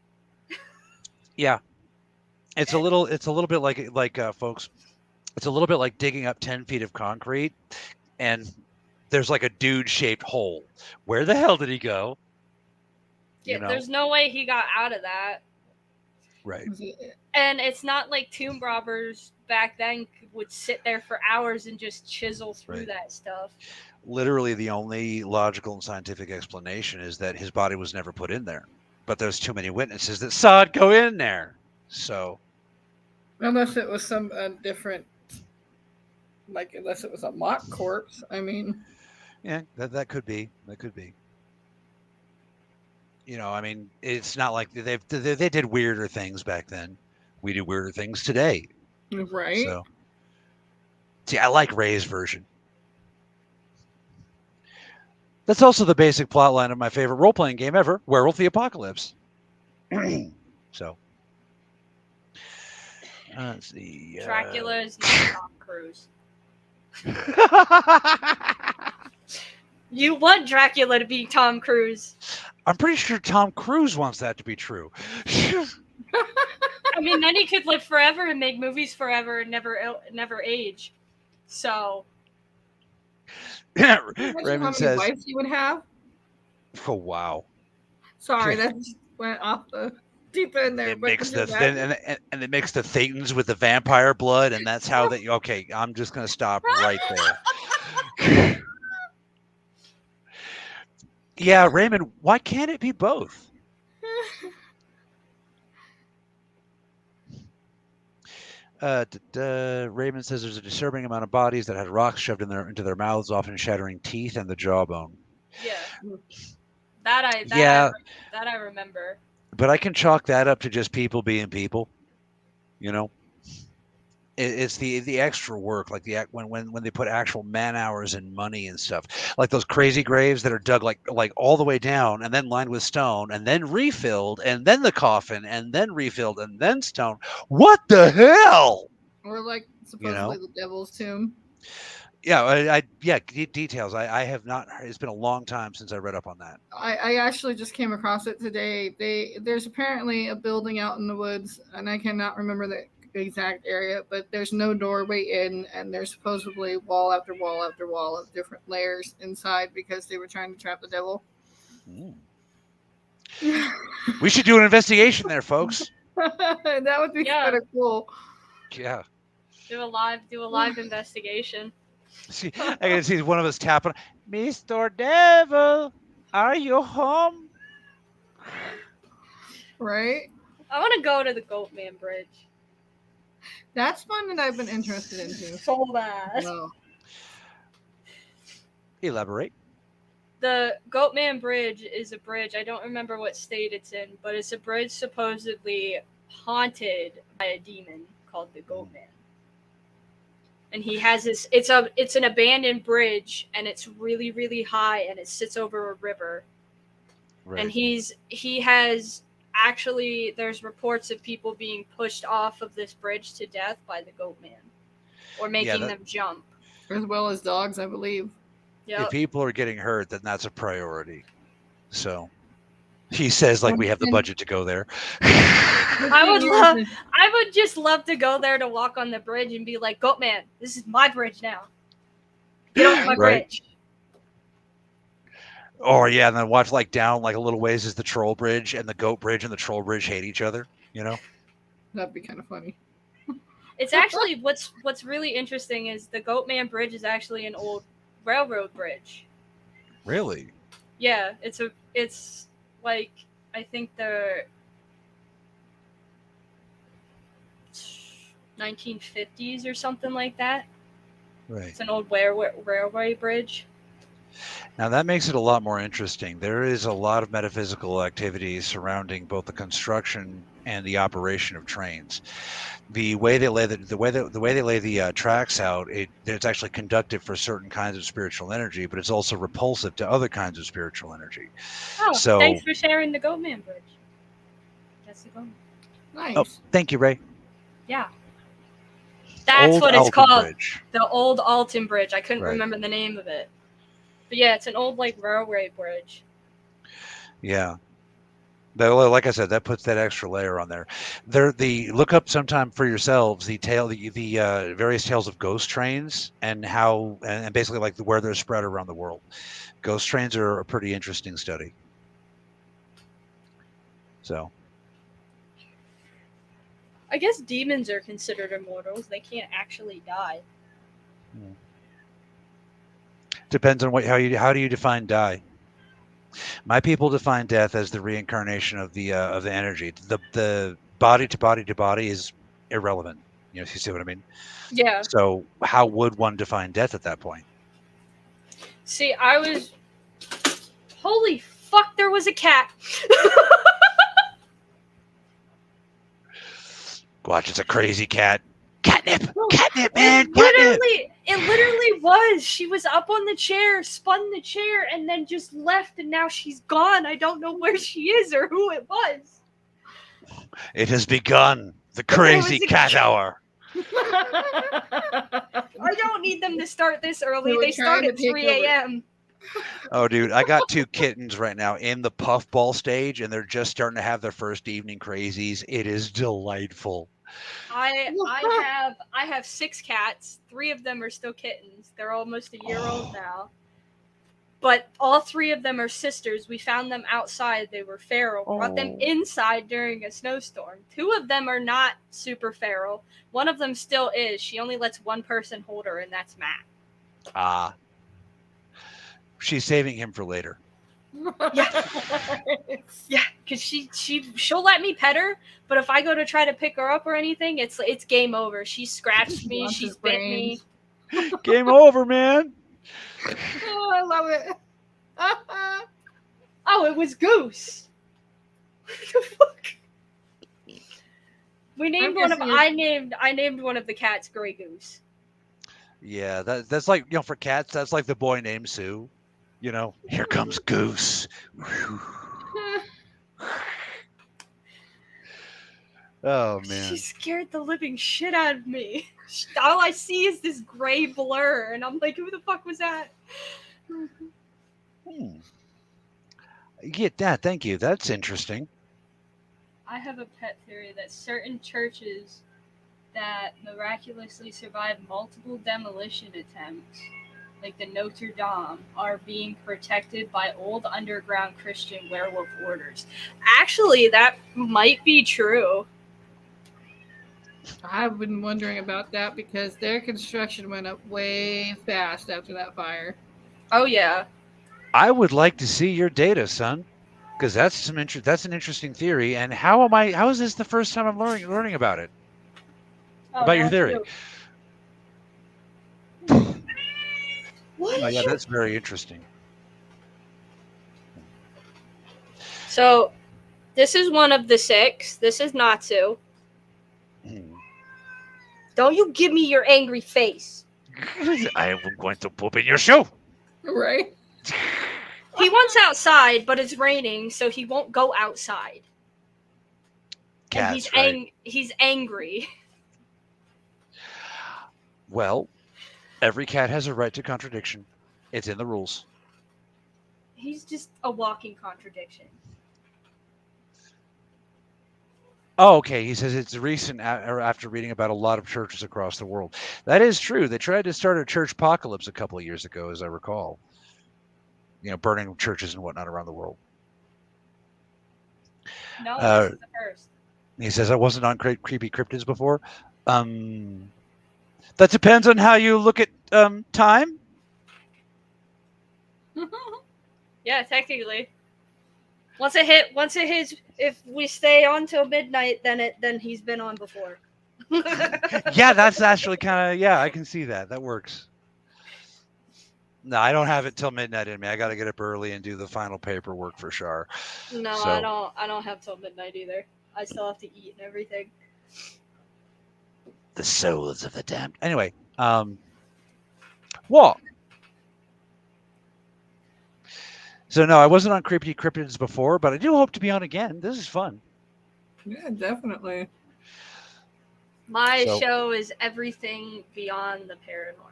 Yeah. It's a little bit like folks. It's a little bit like digging up 10 feet of concrete, and there's like a dude-shaped hole. Where the hell did he go? Yeah, there's no way he got out of that. Right. And it's not like tomb robbers back then would sit there for hours and just chisel through that stuff. Literally, the only logical and scientific explanation is that his body was never put in there. But there's too many witnesses that saw it go in there. So, unless it was some different, like unless it was a mock corpse. I mean, yeah, that could be. That could be. You know, I mean, it's not like they did weirder things back then. We do weirder things today. Right. So, see, I like Ray's version. That's also the basic plot line of my favorite role-playing game ever, Werewolf the Apocalypse. So, let's see. Dracula is not Tom Cruise. You want Dracula to be Tom Cruise. I'm pretty sure Tom Cruise wants that to be true. I mean, then he could live forever and make movies forever and never age. So... Raymond says, "How many wives he would have?" Oh wow! Sorry, that just went off the deep end there. It makes and it makes the thetans with the vampire blood, and that's how they. Okay, I'm just gonna stop right there. Yeah, Raymond, why can't it be both? Raymond says there's a disturbing amount of bodies that had rocks shoved into their mouths, often shattering teeth and the jawbone. Yeah, that I remember. But I can chalk that up to just people being people. You know, it's the extra work, like when they put actual man hours and money and stuff, like those crazy graves that are dug like all the way down and then lined with stone and then refilled and then the coffin and then refilled and then stone. What the hell? Or like supposedly the devil's tomb. Yeah, details. I have not. It's been a long time since I read up on that. I actually just came across it today. There's apparently a building out in the woods, and I cannot remember the exact area, but there's no doorway in, and there's supposedly wall after wall after wall of different layers inside because they were trying to trap the devil. We should do an investigation there, folks. That would be kind of cool. Yeah. Do a live investigation. See, I can see one of us tapping. Mr. Devil, are you home? Right. I want to go to the Goatman Bridge. That's one that I've been interested in too. So bad. Wow. Elaborate. The Goatman Bridge is a bridge. I don't remember what state it's in, but it's a bridge supposedly haunted by a demon called the Goatman. And he has this. It's an abandoned bridge, and it's really, really high, and it sits over a river. Right. And he has. Actually, there's reports of people being pushed off of this bridge to death by the Goatman, or making them jump. As well as dogs, I believe. Yep. If people are getting hurt, then that's a priority. So, He says like we have the And- budget to go there. I would just love to go there to walk on the bridge and be like, Goat Man, this is my bridge now. Get off my Right. bridge. Or yeah, and then watch like down like a little ways is the troll bridge, and the goat bridge and the troll bridge hate each other. You know. That'd be kind of funny. It's actually what's really interesting is the Goat Man Bridge is actually an old railroad bridge. Really? Yeah, it's like I think the 1950s or something like that. Right. It's an old railway bridge. Now that makes it a lot more interesting. There is a lot of metaphysical activities surrounding both the construction and the operation of trains. The way they lay the way they lay the tracks out, it's actually conductive for certain kinds of spiritual energy, but it's also repulsive to other kinds of spiritual energy. Oh, So- thanks for sharing the Goat Man Bridge. That's the Goat Man. Nice. Oh, thank you, Ray. Yeah. That's Old what it's Alton called. Bridge. The old Alton Bridge. I couldn't Right. remember the name of it. But yeah, it's an old like railway bridge. Yeah. Like I said, that puts that extra layer on there. Look up sometime for yourselves the various tales of ghost trains and how and basically like where they're spread around the world. Ghost trains are a pretty interesting study. So I guess demons are considered immortals. They can't actually die. depends on how do you define die. My people define death as the reincarnation of the energy. The body to body to body is irrelevant. You see what I mean? Yeah. So how would one define death at that point? See, I was. Holy fuck! There was a cat. Watch, it's a crazy cat. Catnip, man, catnip. It literally was. She was up on the chair, spun the chair, and then just left, and now she's gone. I don't know where she is or who it was. It has begun. The crazy was a cat cat. hour. I don't need them to start this early. They were They start trying at to take 3 a.m. Oh, dude, I got 2 kittens right now in the puffball stage, and they're just starting to have their first evening crazies. It is delightful. I have 6 cats. 3 of them are still kittens. They're almost a year old now. But all 3 of them are sisters. We found them outside. They were feral. Brought them inside during a snowstorm. 2 of them are not super feral. One of them still is. She only lets one person hold her, and that's Matt. Ah. She's saving him for later. Yeah, because she'll let me pet her, but if I go to try to pick her up or anything, it's game over. She scratched me, Wants she's his bit me. brains. Game over, man. Oh, I love it. Oh, it was Goose. What the fuck? We named one of I named one of the cats Grey Goose. Yeah, that's like, for cats, that's like the boy named Sue. Here comes Goose. Oh, man. She scared the living shit out of me. All I see is this gray blur, and I'm like, who the fuck was that? Yeah, thank you. That's interesting. I have a pet theory that certain churches that miraculously survive multiple demolition attempts, like the Notre Dame, are being protected by old underground Christian werewolf orders. Actually, that might be true. I've been wondering about that because their construction went up way fast after that fire. Oh yeah. I would like to see your data, son, because that's an interesting theory. And how is this the first time I'm learning about it? About your theory? What? Oh, yeah, that's very interesting. So, this is one of the 6. This is Natsu. Don't you give me your angry face. I am going to poop in your shoe. Right? He wants outside, but it's raining, so he won't go outside. Cats, and right? He's angry. Well, every cat has a right to contradiction. It's in the rules. He's just a walking contradiction. Oh, okay. He says it's recent after reading about a lot of churches across the world. That is true. They tried to start a church apocalypse a couple of years ago, as I recall. Burning churches and whatnot around the world. No, Uh, this is the first. He says I wasn't on creepy cryptids before. That depends on how you look at time. Yeah, technically. Once it hits, if we stay on till midnight, then he's been on before. Yeah, that's actually kind of I can see that. That works. No, I don't have it till midnight in me. I got to get up early and do the final paperwork for sure. No, So- I don't have till midnight either. I still have to eat and everything. The souls of the damned. Anyway, what? So no, I wasn't on creepy cryptids before, but I do hope to be on again. This is fun. Yeah, definitely. My So- show is everything beyond the paranormal.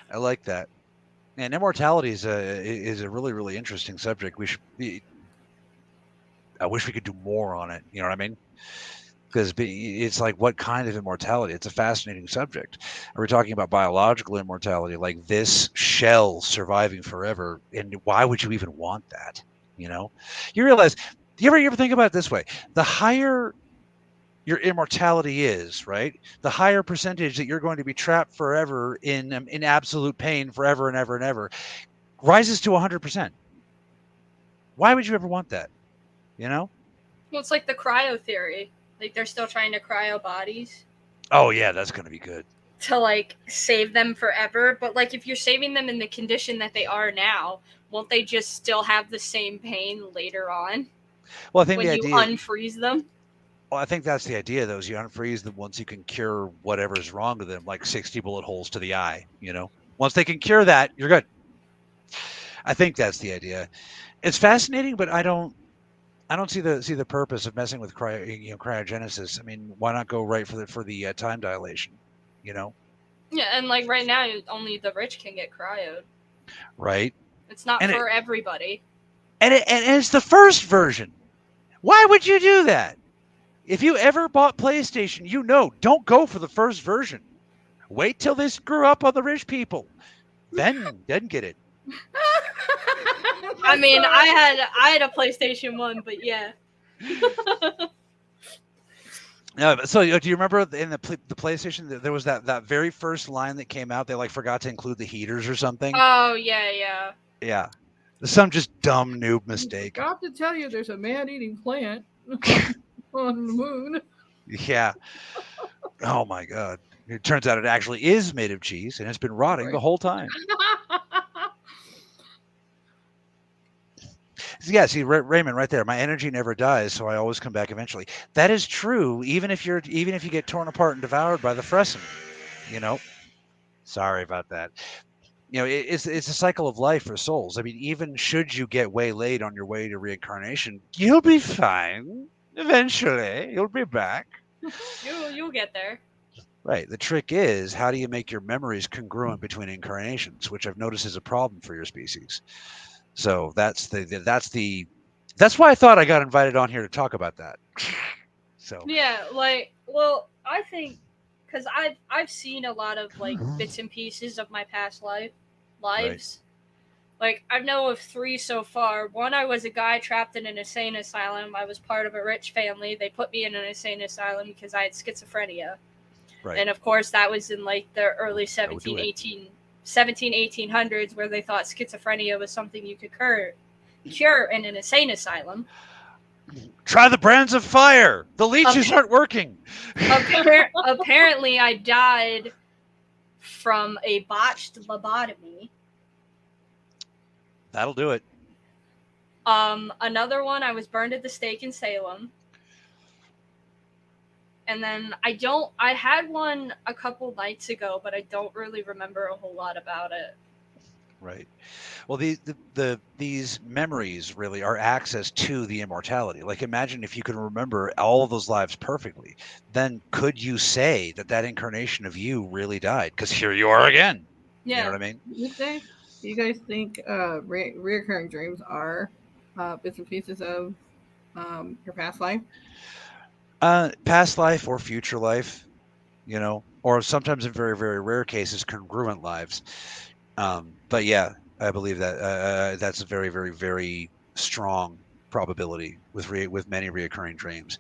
I like that. And immortality is a really, really interesting subject. I wish we could do more on it. You know what I mean? Because it's like, what kind of immortality? It's a fascinating subject. Are we talking about biological immortality, like this shell surviving forever? And why would you even want that? You realize, do you ever think about it this way? The higher your immortality is, right? The higher percentage that you're going to be trapped forever in absolute pain forever and ever and ever rises to 100%. Why would you ever want that? Well, it's like the cryo theory. Like, they're still trying to cryo bodies Oh yeah, that's going to be good. to, like, save them forever. But, like, if you're saving them in the condition that they are now, won't they just still have the same pain later on Well, I think when the you idea. unfreeze them? Well, I think that's the idea, though, is you unfreeze them once you can cure whatever's wrong with them, like 60 bullet holes to the eye. Once they can cure that, you're good. I think that's the idea. It's fascinating, but I don't see the purpose of messing with cryogenesis. I mean, why not go right for the time dilation? Yeah, and, like, right now, only the rich can get cryoed. Right? It's not And for everybody. And it's the first version. Why would you do that? If you ever bought PlayStation, don't go for the first version. Wait till they screw up on the rich people. Then get it. I mean, I had a PlayStation 1, but yeah. No, so do you remember in the PlayStation there was that very first line that came out? They forgot to include the heaters or something. Oh, yeah. Yeah, some just dumb noob mistake. Got to tell you, there's a man-eating plant on the moon. Yeah. Oh my God! It turns out it actually is made of cheese, and it's been rotting the whole time. Yeah, see, Raymond, right there. My energy never dies, so I always come back eventually. That is true, even if you get torn apart and devoured by the Fressen. Sorry about that. It's a cycle of life for souls. I mean, even should you get waylaid on your way to reincarnation, you'll be fine. Eventually, you'll be back. You'll get there. Right. The trick is, how do you make your memories congruent between incarnations, which I've noticed is a problem for your species. So that's why I thought I got invited on here to talk about that. So Yeah, I think because I've seen a lot of bits and pieces of my past lives. Right. Like, I know of 3 so far. One, I was a guy trapped in an insane asylum. I was part of a rich family. They put me in an insane asylum because I had schizophrenia. Right. And of course, that was in the early 1800s, where they thought schizophrenia was something you could cure in an insane asylum. Try the brands of fire. The leeches aren't working. Apparently, I died from a botched lobotomy. That'll do it. Another one, I was burned at the stake in Salem. And then I had one a couple nights ago, but I don't really remember a whole lot about it. Right. Well, these memories really are access to the immortality. Like, imagine if you could remember all of those lives perfectly, then could you say that incarnation of you really died? Because here you are again. Yeah. You know what I mean? Do you guys think recurring dreams are bits and pieces of your past life? Past life or future life, or sometimes in very, very rare cases, congruent lives. But yeah, I believe that that's a very, very, very strong probability with many reoccurring dreams.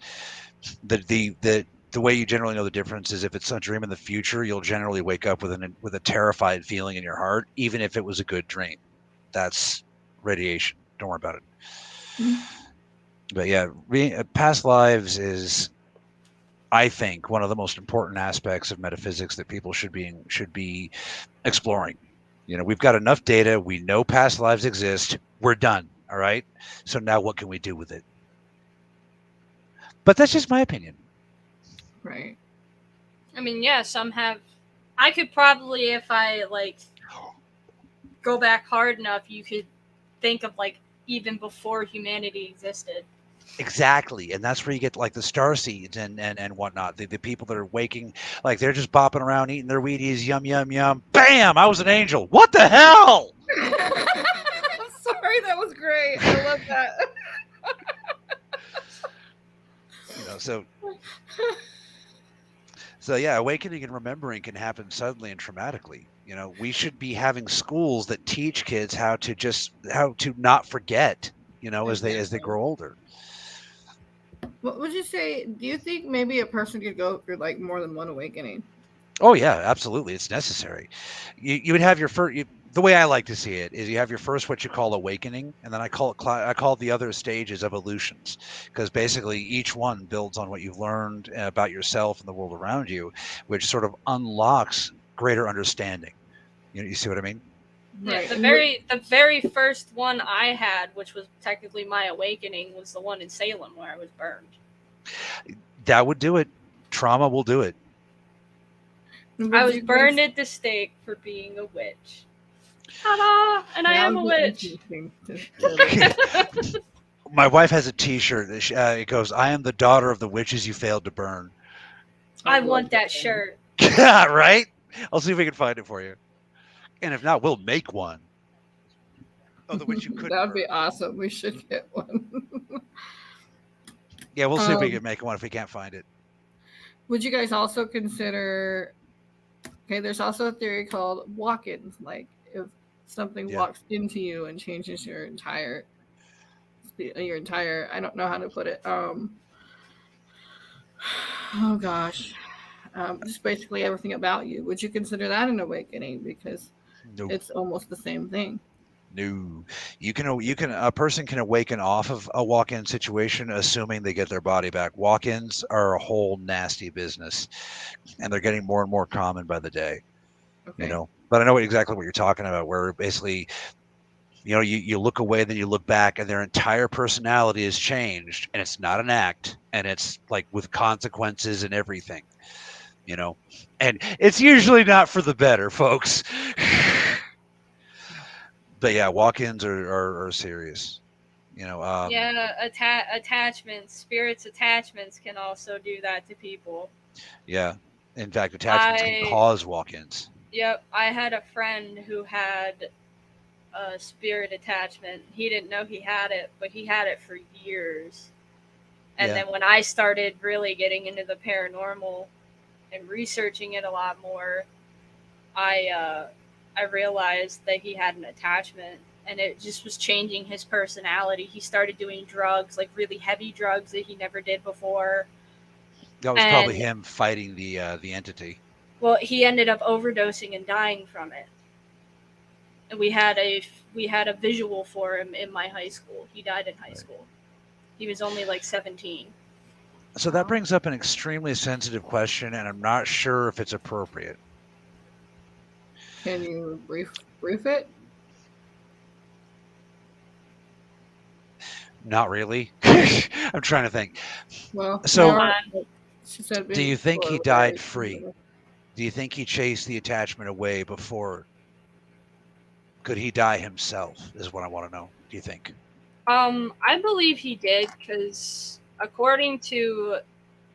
The way you generally know the difference is if it's a dream in the future, you'll generally wake up with a terrified feeling in your heart, even if it was a good dream. That's radiation. Don't worry about it. Mhm. But yeah, past lives is, I think, one of the most important aspects of metaphysics that people should be exploring. We've got enough data. We know past lives exist. We're done. All right. So now what can we do with it? But that's just my opinion. Right. I mean, yeah, some have. I could probably, if I go back hard enough, you could think of even before humanity existed. Exactly. And that's where you get like the star seeds and whatnot. The people that are waking, like they're just bopping around eating their Wheaties, yum, yum, yum. Bam! I was an angel. What the hell? I'm sorry, that was great. I love that. So yeah, awakening and remembering can happen suddenly and traumatically. We should be having schools that teach kids how to not forget, as they Exactly. grow older. What would you say? Do you think maybe a person could go through like more than one awakening? Oh yeah, absolutely. It's necessary. You would have your first. The way I like to see it is you have your first, what you call awakening, and then I call the other stages evolutions, because basically each one builds on what you've learned about yourself and the world around you, which sort of unlocks greater understanding. You see what I mean? Yeah, Right. the very first one I had, which was technically my awakening, was the one in Salem where I was burned. That would do it. Trauma will do it. I was burned at the stake for being a witch. Ta-da! And I am a witch. My wife has a T-shirt. It goes, "I am the daughter of the witches you failed to burn." I want that shirt. Right? I'll see if we can find it for you. And if not, we'll make one. Oh, the witch you couldn't. That would be burn. awesome. We should get one. Yeah, we'll see if we can make one if we can't find it. Would you guys also consider? Okay, there's also a theory called walk-ins. Like if something walks into you and changes your entire. I don't know how to put it. Oh gosh. Just basically everything about you. Would you consider that an awakening? Because it's almost the same thing. No, a person can awaken off of a walk-in situation, assuming they get their body back. Walk-ins are a whole nasty business, and they're getting more and more common by the day. Okay. But I know exactly what you're talking about, where basically, you look away, then you look back, and their entire personality has changed, and it's not an act, and it's like with consequences and everything. And it's usually not for the better, folks. But yeah, walk-ins are serious. Attachments, spirits attachments can also do that to people. Yeah, in fact, attachments can cause walk-ins. Yep, I had a friend who had a spirit attachment. He didn't know he had it, but he had it for years. And then when I started really getting into the paranormal and researching it a lot more, I realized that he had an attachment, and it just was changing his personality. He started doing drugs, like really heavy drugs that he never did before. That was probably him fighting the entity. Well, he ended up overdosing and dying from it. And we had a visual for him in my high school. He died in high school. He was only like 17. So that brings up an extremely sensitive question, and I'm not sure if it's appropriate. Can you brief it? Not really. I'm trying to think. Well, so she said, do you think he died free? Do you think he chased the attachment away before? Could he die himself, is what I want to know. Do you think? I believe he did, because according to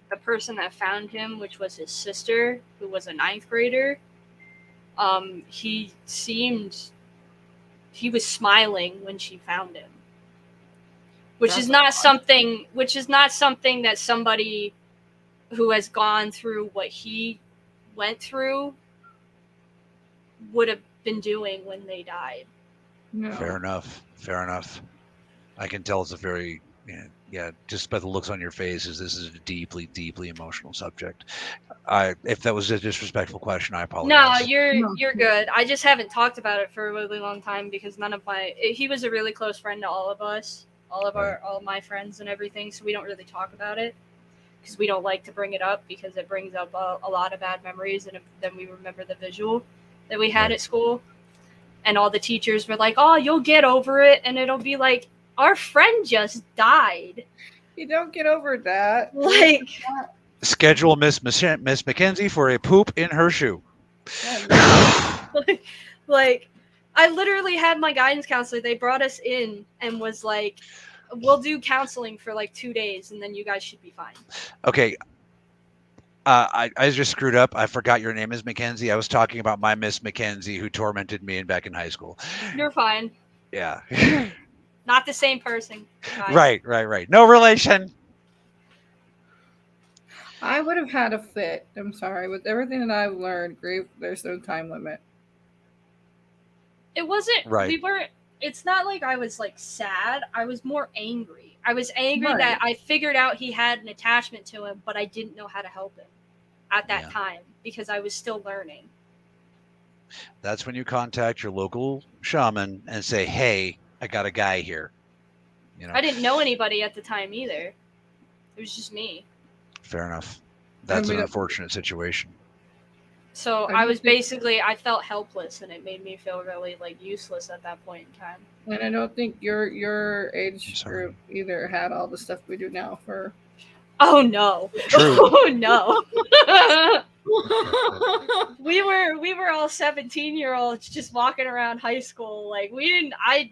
the person that found him, which was his sister, who was a 9th grader, he was smiling when she found him. which is not something that somebody who has gone through what he went through would have been doing when they died. No. Fair enough. I can tell it's a very just by the looks on your faces, this is a deeply, deeply emotional subject. If that was a disrespectful question, I No, apologize. you're good. I just haven't talked about it for a really long time because he was a really close friend to all of us, all of my friends and everything, so we don't really talk about it because we don't like to bring it up because it brings up a lot of bad memories, and then we remember the visual that we had at school, and all the teachers were like, "Oh, you'll get over it," and it'll be like, our friend just died. You don't get over that. Like, schedule Miss Mackenzie for a poop in her shoe. like, I literally had my guidance counselor. They brought us in and was like, "We'll do counseling for like 2 days, and then you guys should be fine." Okay. I just screwed up. I forgot your name is Mackenzie. I was talking about my Miss Mackenzie who tormented me back in high school. You're fine. Yeah. Not the same person. Right. No relation. I would have had a fit. I'm sorry. With everything that I've learned, grief, there's no time limit. It wasn't. Right. It's not like I was like sad. I was more angry. I was angry that I figured out he had an attachment to him, but I didn't know how to help him at that time because I was still learning. That's when you contact your local shaman and say, "Hey, I got a guy here." You know. I didn't know anybody at the time either. It was just me. Fair enough. That's an unfortunate situation. So I felt helpless, and it made me feel really like useless at that point in time. And I don't think your age group either had all the stuff we do now for. Oh no! True. Oh no! we were all 17-year-olds just walking around high school. Like we didn't. I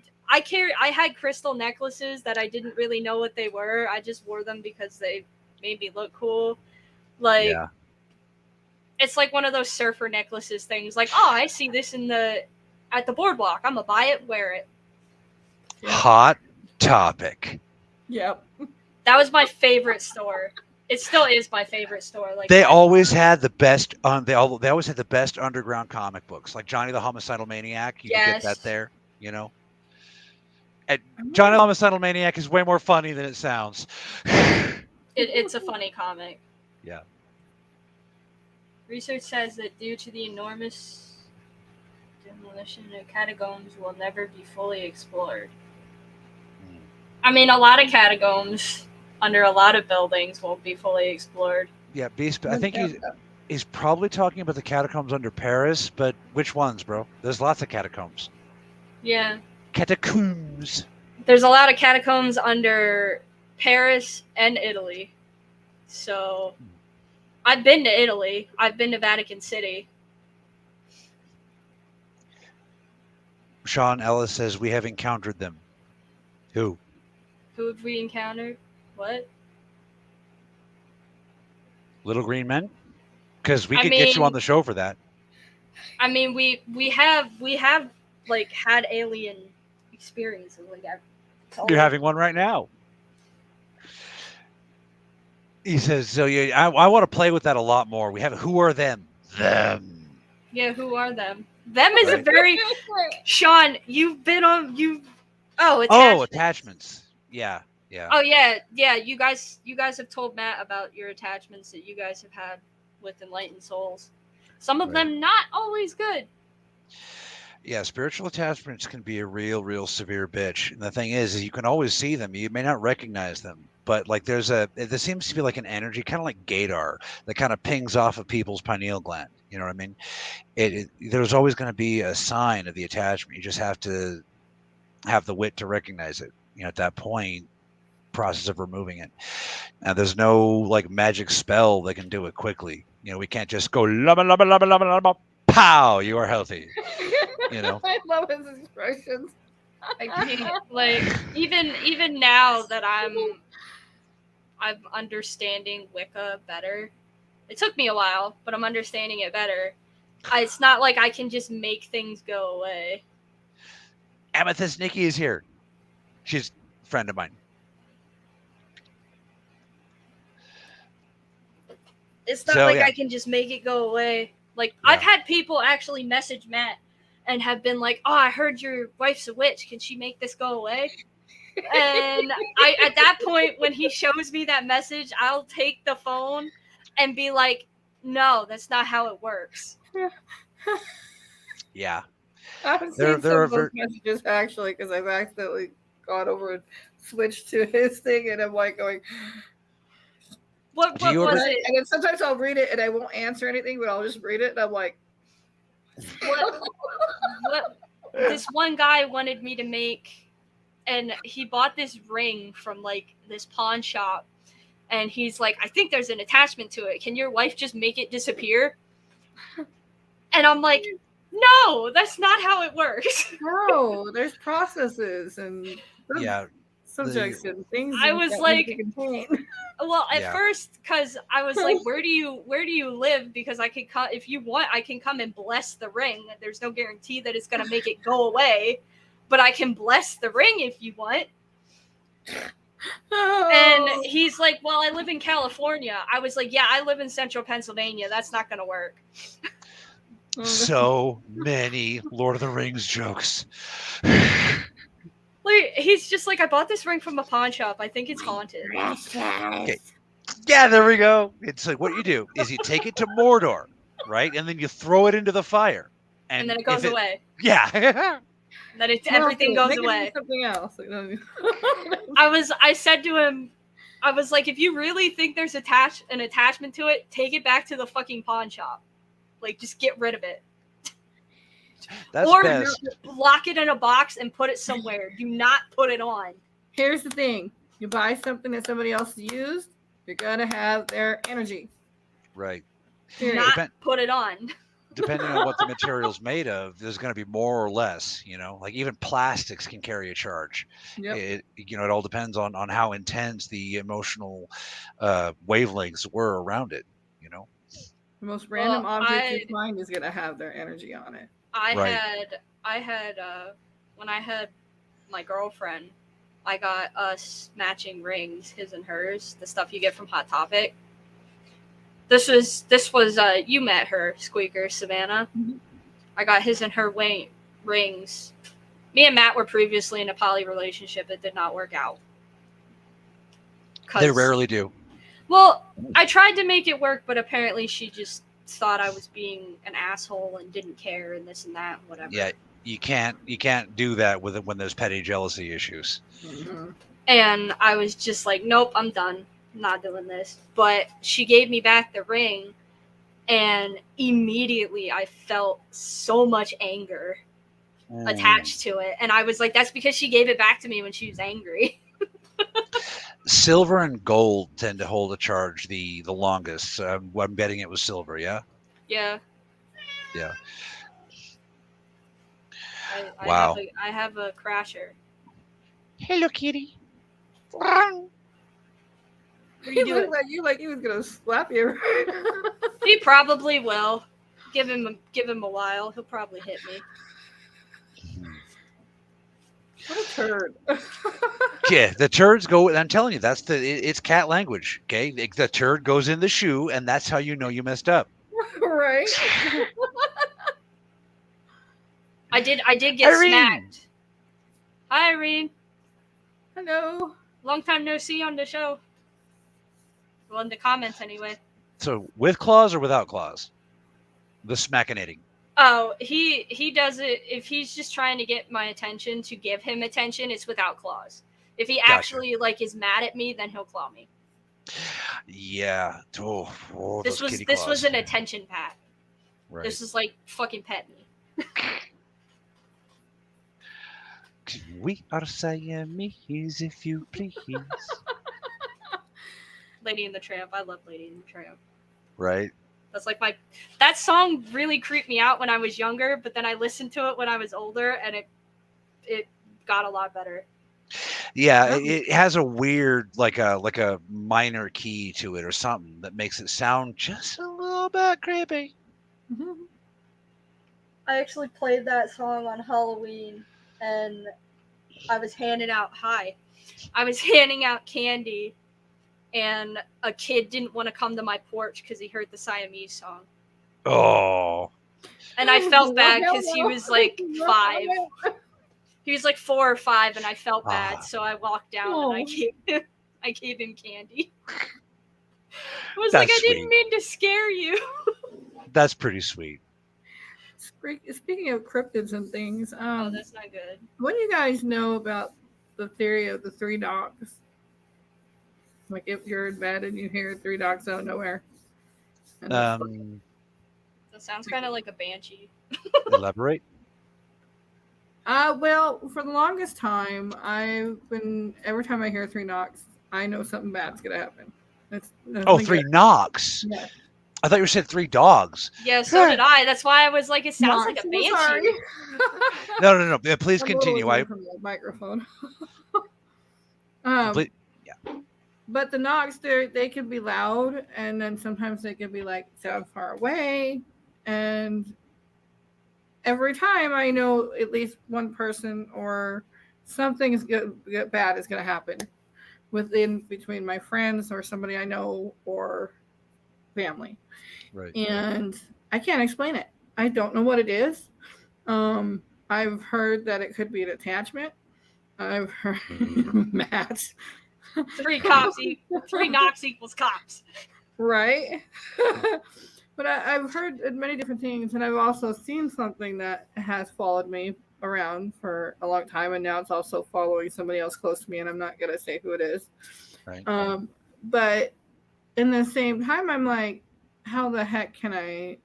had crystal necklaces that I didn't really know what they were. I just wore them because they made me look cool. Like it's like one of those surfer necklaces things. Like, oh, I see this at the boardwalk. I'm gonna buy it, wear it. Hot topic. Yep. That was my favorite store. It still is my favorite store. Like they always had the best. They always had the best underground comic books, like Johnny the Homicidal Maniac. You can get that there. You know. Johnny the Homicidal Maniac is way more funny than it sounds. It's a funny comic. Yeah. Research says that due to the enormous demolition, the catacombs will never be fully explored. I mean, a lot of catacombs under a lot of buildings won't be fully explored. Yeah, Beast. I think he's probably talking about the catacombs under Paris, but which ones, bro? There's lots of catacombs. Yeah. Catacombs. There's a lot of catacombs under Paris and Italy. So I've been to Italy. I've been to Vatican City. Sean Ellis says we have encountered them. Who? Who have we encountered? What? Little green men? Because we could get you on the show for that. I mean, we have like had alien experiences like that. You're having one right now. He says, so yeah, I want to play with that a lot more. We have, who are them? Them. Yeah, who are them? Them is a very, Sean, you've been on, attachments. Yeah. Oh yeah. You guys have told Matt about your attachments that you guys have had with enlightened souls. Some of them not always good. Yeah, spiritual attachments can be a real severe bitch. And the thing is you can always see them. You may not recognize them, but like there seems to be like an energy, kind of like gaydar, that kind of pings off of people's pineal gland. You know what I mean? There's always going to be a sign of the attachment. You just have to have the wit to recognize it. You know, at that point, process of removing it. Now, there's no like magic spell that can do it quickly. You know, we can't just go lubba lubba lubba lubba lubba, pow, you are healthy. You know, I love his expressions. I can't, like even now that I'm understanding Wicca better. It took me a while, but I'm understanding it better. It's not like I can just make things go away. Amethyst Nikki is here. She's a friend of mine. It's not So, like yeah. I can just make it go away. Like, Yeah. I've had people actually message Matt and have been like, "Oh, I heard your wife's a witch. Can she make this go away?" And at that point, when he shows me that message, I'll take the phone and be like, "No, that's not how it works." Yeah. I've There seen some are of those messages actually because I've accidentally gone over and switched to his thing, and I'm like going. What Do you was ever- it? And then sometimes I'll read it and I won't answer anything, but I'll just read it, and I'm like, What this one guy wanted me to make, and he bought this ring from like this pawn shop, and he's like, "I think there's an attachment to it. Can your wife just make it disappear?" And I'm like, "No, that's not how it works." no, there's processes and Yeah. subjects and things. I was that like- need to contain. Well, at Yeah. first, because I was like, where do you live? Because I could come if you want. I can come and bless the ring. There's no guarantee that it's gonna make it go away, but I can bless the ring if you want. And he's like, well, I live in California. I was like, yeah, I live in central Pennsylvania. That's not gonna work. So many Lord of the Rings jokes. Like, he's just like, I bought this ring from a pawn shop. I think it's haunted. Okay. Yeah, there we go. It's like what you do is you take it to Mordor, right? And then you throw it into the fire. And then it goes if away. Yeah. And then everything goes Make it away. into something else. I said to him, I was like, if you really think there's an attachment to it, take it back to the fucking pawn shop. Like, just get rid of it. That's or best. lock it in a box and put it somewhere. Do not put it on. Here's the thing: you buy something that somebody else used, you're gonna have their energy. Right. Do Period. not put it on. Depending on what the material's made of, there's going to be more or less, like even plastics can carry a charge. Yep. It all depends on how intense the emotional wavelengths were around it, The most random object you I- find is gonna have their energy on it. I Right. had when I had my girlfriend, I got us matching rings, his and hers, the stuff you get from Hot Topic. This was you met her, Squeaker, Savannah. Mhm. I got his and her rings. Me and Matt were previously in a poly relationship. It did not work out. They rarely do. Well, I tried to make it work, but apparently she just thought I was being an asshole and didn't care and this and that and whatever. Yeah, you can't do that when there's petty jealousy issues. Mm-hmm. And I was just like, nope, I'm done. I'm not doing this. But she gave me back the ring, and immediately I felt so much anger attached to it. And I was like, that's because she gave it back to me when she was angry. Silver and gold tend to hold a charge the longest. I'm betting it was silver. Yeah. Yeah. Yeah. I Wow. I have a crasher. Hello, kitty. What are He you doing? looked like you, like he was gonna slap you. He probably will. Give him a while. He'll probably hit me. What a turd. Yeah, the turds go. I'm telling you, it's cat language. Okay, the turd goes in the shoe, and that's how you know you messed up. Right? I did get Irene! smacked. Hi, Irene. Hello. Long time no see on the show. Well, in the comments anyway. So with claws or without claws? The smackinating. Oh, he does it if he's just trying to get my attention to give him attention. It's without claws. If he Gotcha. actually is mad at me, then he'll claw me. Yeah. Oh, This those kitty was claws. an attention pat. Right. This is like fucking pet me. We are Siamese, if you please. Lady and the Tramp. I love Lady and the Tramp. Right. That's like that song really creeped me out when I was younger, but then I listened to it when I was older, and it got a lot better. Yeah, it has a weird, like a minor key to it or something that makes it sound just a little bit creepy. I actually played that song on Halloween, and I was handing out candy, and a kid didn't want to come to my porch because he heard the Siamese song. Oh, And I felt What bad hell because he no? was like What 5. hell? He was like 4 or 5, and I felt bad, Ah. so I walked down and Oh. I gave him candy. I was That's like, I sweet. didn't mean to scare you. That's pretty sweet. Speaking of cryptids and things, Oh, that's not good. what do you guys know about the theory of the 3 dogs? Like if you're in bed and you hear 3 dogs out of nowhere. And it's like, That sounds kind of like a banshee. Elaborate. well, for the longest time, every time I hear 3 knocks, I know something bad's gonna happen. That's Oh, 3 knocks. Yeah. I thought you said 3 dogs. Yeah, so did I. That's why I was like, it sounds like a I'm banshee. sorry. No. Yeah, please I'm continue. away from the microphone. Please- But the knocks, they can be loud, and then sometimes they can be like sound far away. And every time I know at least one person or something is bad is going to happen between my friends or somebody I know or family. Right. And I can't explain it. I don't know what it is. I've heard that it could be an attachment. I've heard Matt. 3 knocks equals cops. Right. But I've heard many different things, and I've also seen something that has followed me around for a long time, and now it's also following somebody else close to me, and I'm not going to say who it is. Right. But in the same time, I'm like, how the heck can I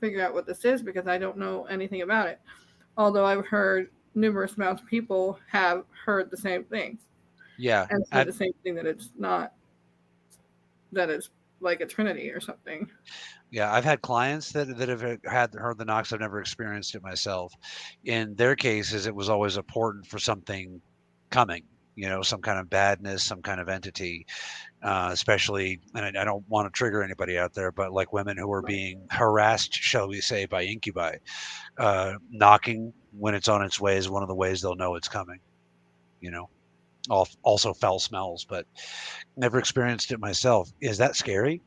figure out what this is? Because I don't know anything about it. Although I've heard numerous amounts of people have heard the same thing. Yeah. And said the same thing, that it's not, that it's like a trinity or something. Yeah, I've had clients that have heard the knocks. I've never experienced it myself. In their cases, it was always important for something coming, some kind of badness, some kind of entity, especially, and I don't want to trigger anybody out there, but like women who are being harassed, shall we say, by incubi, knocking when it's on its way is one of the ways they'll know it's coming, Also foul smells, but never experienced it myself. Is that scary?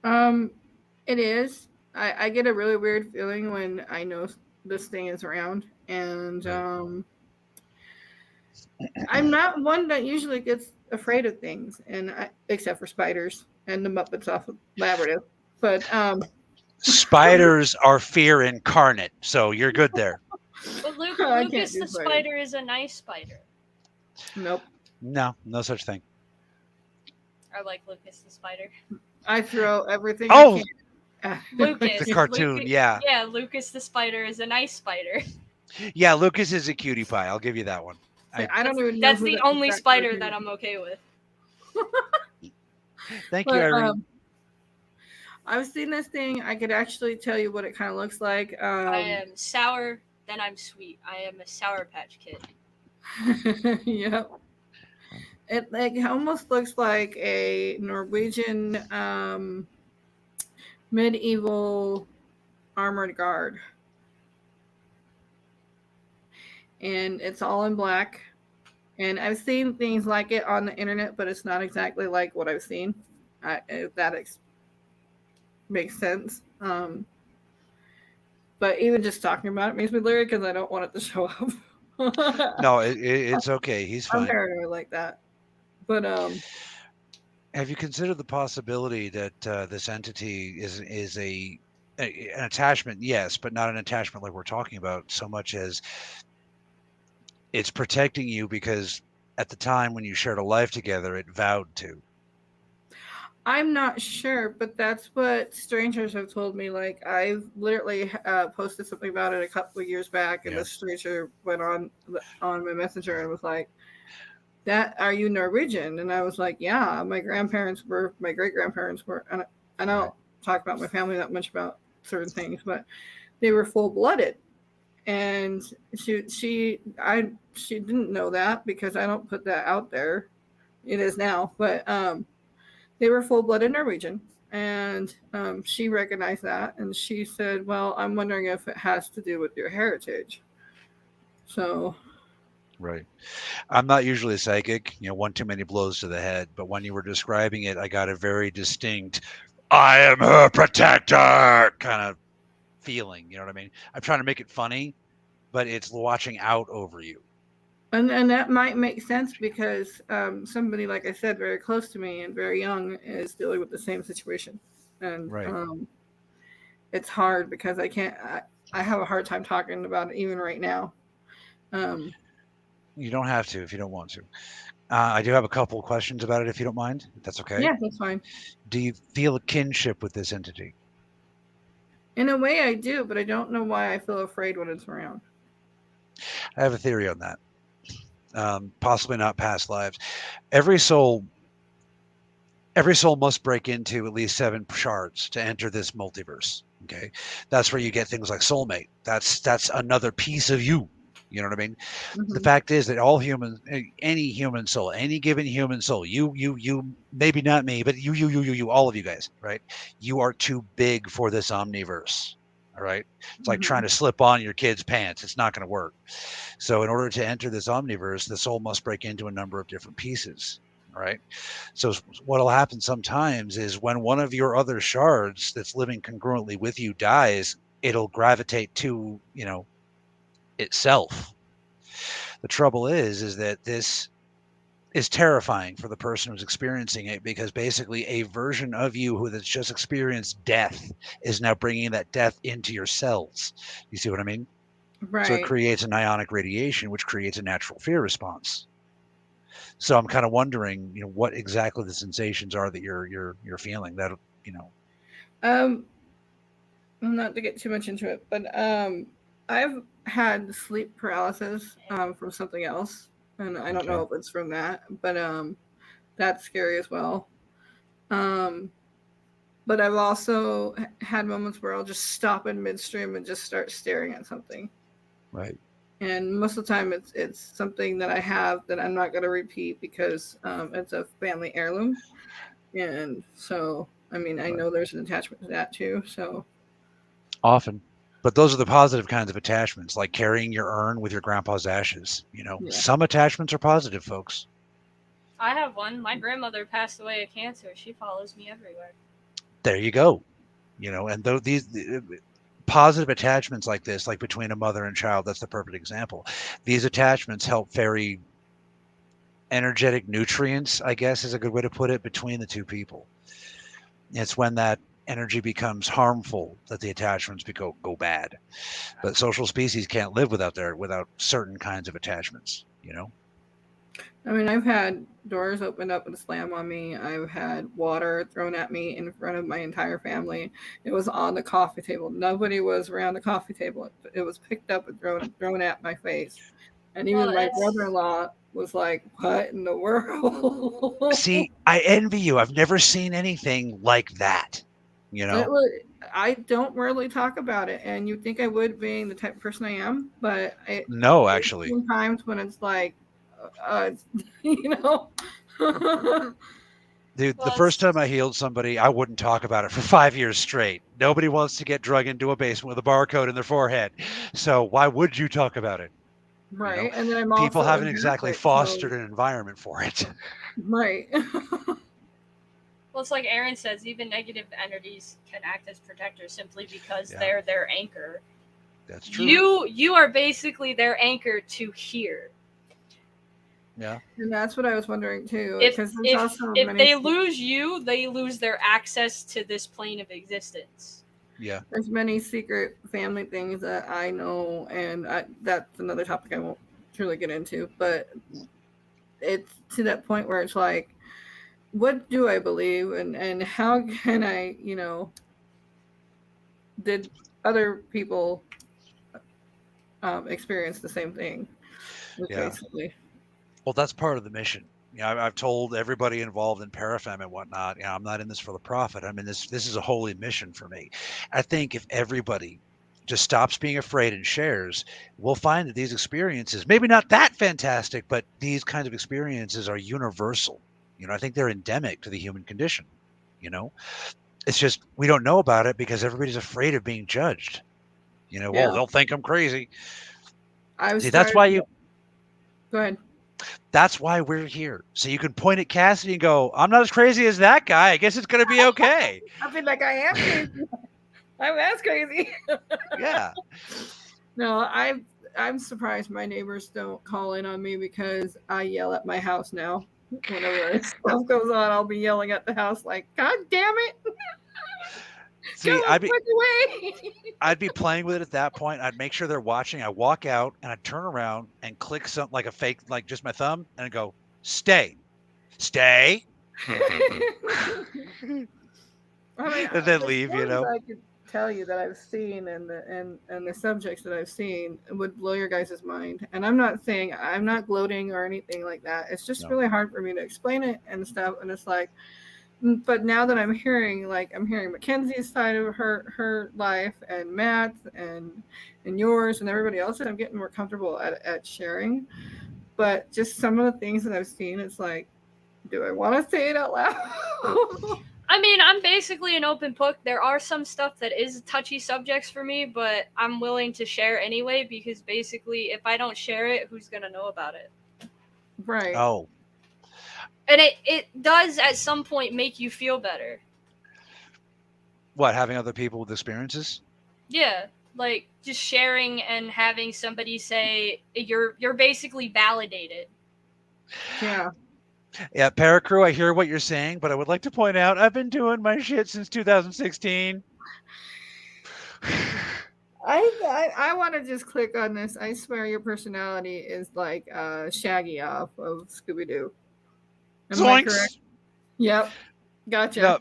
It is. I get a really weird feeling when I know this thing is around, and I'm not one that usually gets afraid of things, except for spiders and the Muppets off of Labrador. But spiders are fear incarnate, so you're good there. But Lucas the spider is a nice spider. Nope. No such thing. I like Lucas the spider. I throw everything. Oh, Lucas, the cartoon, Lucas, yeah. Yeah, Lucas the spider is a nice spider. Yeah, Lucas is a cutie pie. I'll give you that one. I don't even know. That's the only spider that I'm okay with. Thank you, Irene. I've seen this thing. I could actually tell you what it kind of looks like. I am sour, then I'm sweet. I am a Sour Patch Kid. Yep. It almost looks like a Norwegian medieval armored guard. And it's all in black. And I've seen things like it on the internet, but it's not exactly like what I've seen. If that makes sense. But even just talking about it makes me leery because I don't want it to show up. No, it's okay. He's fine. I'm paranoid like that. But have you considered the possibility that this entity is an attachment? Yes, but not an attachment like we're talking about so much as it's protecting you because at the time when you shared a life together, it vowed to. I'm not sure, but that's what strangers have told me. Like, I've literally posted something about it a couple of years back, and the stranger went on my messenger and was like, "Are you Norwegian?" And I was like, "Yeah, my great grandparents were." And I don't talk about my family that much about certain things, but they were full blooded. And she didn't know that because I don't put that out there. It is now, but they were full-blooded Norwegian, and she recognized that, and she said, "Well, I'm wondering if it has to do with your heritage." So, Right. I'm not usually psychic, one too many blows to the head, but when you were describing it, I got a very distinct, I am her protector kind of feeling. You know what I mean? I'm trying to make it funny, but it's watching out over you. And that might make sense because somebody, like I said, very close to me and very young is dealing with the same situation. And Right. It's hard because I have a hard time talking about it even right now. You don't have to if you don't want to. I do have a couple of questions about it if you don't mind, if that's okay. Yeah, that's fine. Do you feel a kinship with this entity? In a way I do, but I don't know why I feel afraid when it's around. I have a theory on that. Possibly not past lives. Every soul must break into at least 7 shards to enter this multiverse. Okay, that's where you get things like soulmate. That's another piece of you. You know what I mean? Mm-hmm. The fact is that all humans, any human soul, any given human soul, you, maybe not me, but you, all of you guys, right? You are too big for this omniverse. All right, it's like trying to slip on your kid's pants. It's not going to work. So, in order to enter this omniverse, the soul must break into a number of different pieces. All right. So what'll happen sometimes is when one of your other shards that's living congruently with you dies, it'll gravitate to, itself. The trouble is that this is terrifying for the person who's experiencing it because basically a version of you who has just experienced death is now bringing that death into your cells. You see what I mean? Right. So it creates an ionic radiation, which creates a natural fear response. So I'm kind of wondering, what exactly the sensations are that you're feeling. That Not to get too much into it, but I've had sleep paralysis from something else, and I don't know if it's from that, but that's scary as well. But I've also had moments where I'll just stop in midstream and just start staring at something. Right. And most of the time, it's something that I have that I'm not going to repeat because it's a family heirloom, and so I mean I know there's an attachment to that too. So often, but those are the positive kinds of attachments, like carrying your urn with your grandpa's ashes. Some attachments are positive, folks. I have one. My grandmother passed away of cancer. She follows me everywhere. There you go. And these positive attachments like this, like between a mother and child, that's the perfect example. These attachments help ferry energetic nutrients, I guess is a good way to put it, between the two people. It's when that energy becomes harmful that the attachments go bad. But social species can't live without certain kinds of attachments. I mean, I've had doors opened up and slam on me. I've had water thrown at me in front of my entire family. It was on the coffee table. Nobody was around the coffee table. It was picked up and thrown at my face. And even my brother-in-law was like, "What in the world?" See, I envy you. I've never seen anything like that. I don't really talk about it, and you'd think I would, being the type of person I am, but no, actually, sometimes when it's like, Dude, the first time I healed somebody, I wouldn't talk about it for 5 years straight. Nobody wants to get drug into a basement with a barcode in their forehead. So why would you talk about it? Right. And then people haven't exactly fostered an environment for it. Right. Well, it's like Aaron says, even negative entities can act as protectors simply because they're their anchor. That's true. You are basically their anchor to here. Yeah. And that's what I was wondering too. If they lose you, they lose their access to this plane of existence. Yeah. There's many secret family things that I know, and that's another topic I won't truly get into, but it's to that point where it's like, what do I believe, and how can I, did other people experience the same thing? Basically. Well, that's part of the mission. I've told everybody involved in Parafem and whatnot, I'm not in this for the profit. I mean, this is a holy mission for me. I think if everybody just stops being afraid and shares, we'll find that these experiences, maybe not that fantastic, but these kinds of experiences are universal. I think they're endemic to the human condition. It's just we don't know about it because everybody's afraid of being judged. Well, they'll think I'm crazy. That's why you. Go ahead. That's why we're here. So you can point at Cassidy and go, I'm not as crazy as that guy. I guess it's going to be okay. I feel like I am crazy. I'm as crazy. Yeah. No, I'm surprised my neighbors don't call in on me because I yell at my house now. Whenever stuff goes on, I'll be yelling at the house like, God damn it. See, Go away. I'd be playing with it at that point. I'd make sure they're watching. I walk out and I'd turn around and click something like a fake, like just my thumb, and I'd go, stay. I mean, And then the leave, you stories know. I could tell you that I've seen and the subjects that I've seen would blow your guys' mind. And I'm not saying I'm not gloating or anything like that. It's just No. really hard for me to explain it and stuff. And it's like, but now that I'm hearing Mackenzie's side of her life and Matt's and yours and everybody else, I'm getting more comfortable at sharing. But just some of the things that I've seen, it's like, do I want to say it out loud? I mean, I'm basically an open book. There are some stuff that is touchy subjects for me, but I'm willing to share anyway because basically, if I don't share it, who's gonna know about it? Right. Oh. And it does at some point make you feel better. What, having other people with experiences? Yeah, like just sharing and having somebody say you're basically validated. Yeah. Yeah, Paracrew, I hear what you're saying, but I would like to point out I've been doing my shit since 2016. I want to just click on this. I swear your personality is like Shaggy off of Scooby-Doo. Am I correct? Yep. Gotcha. No,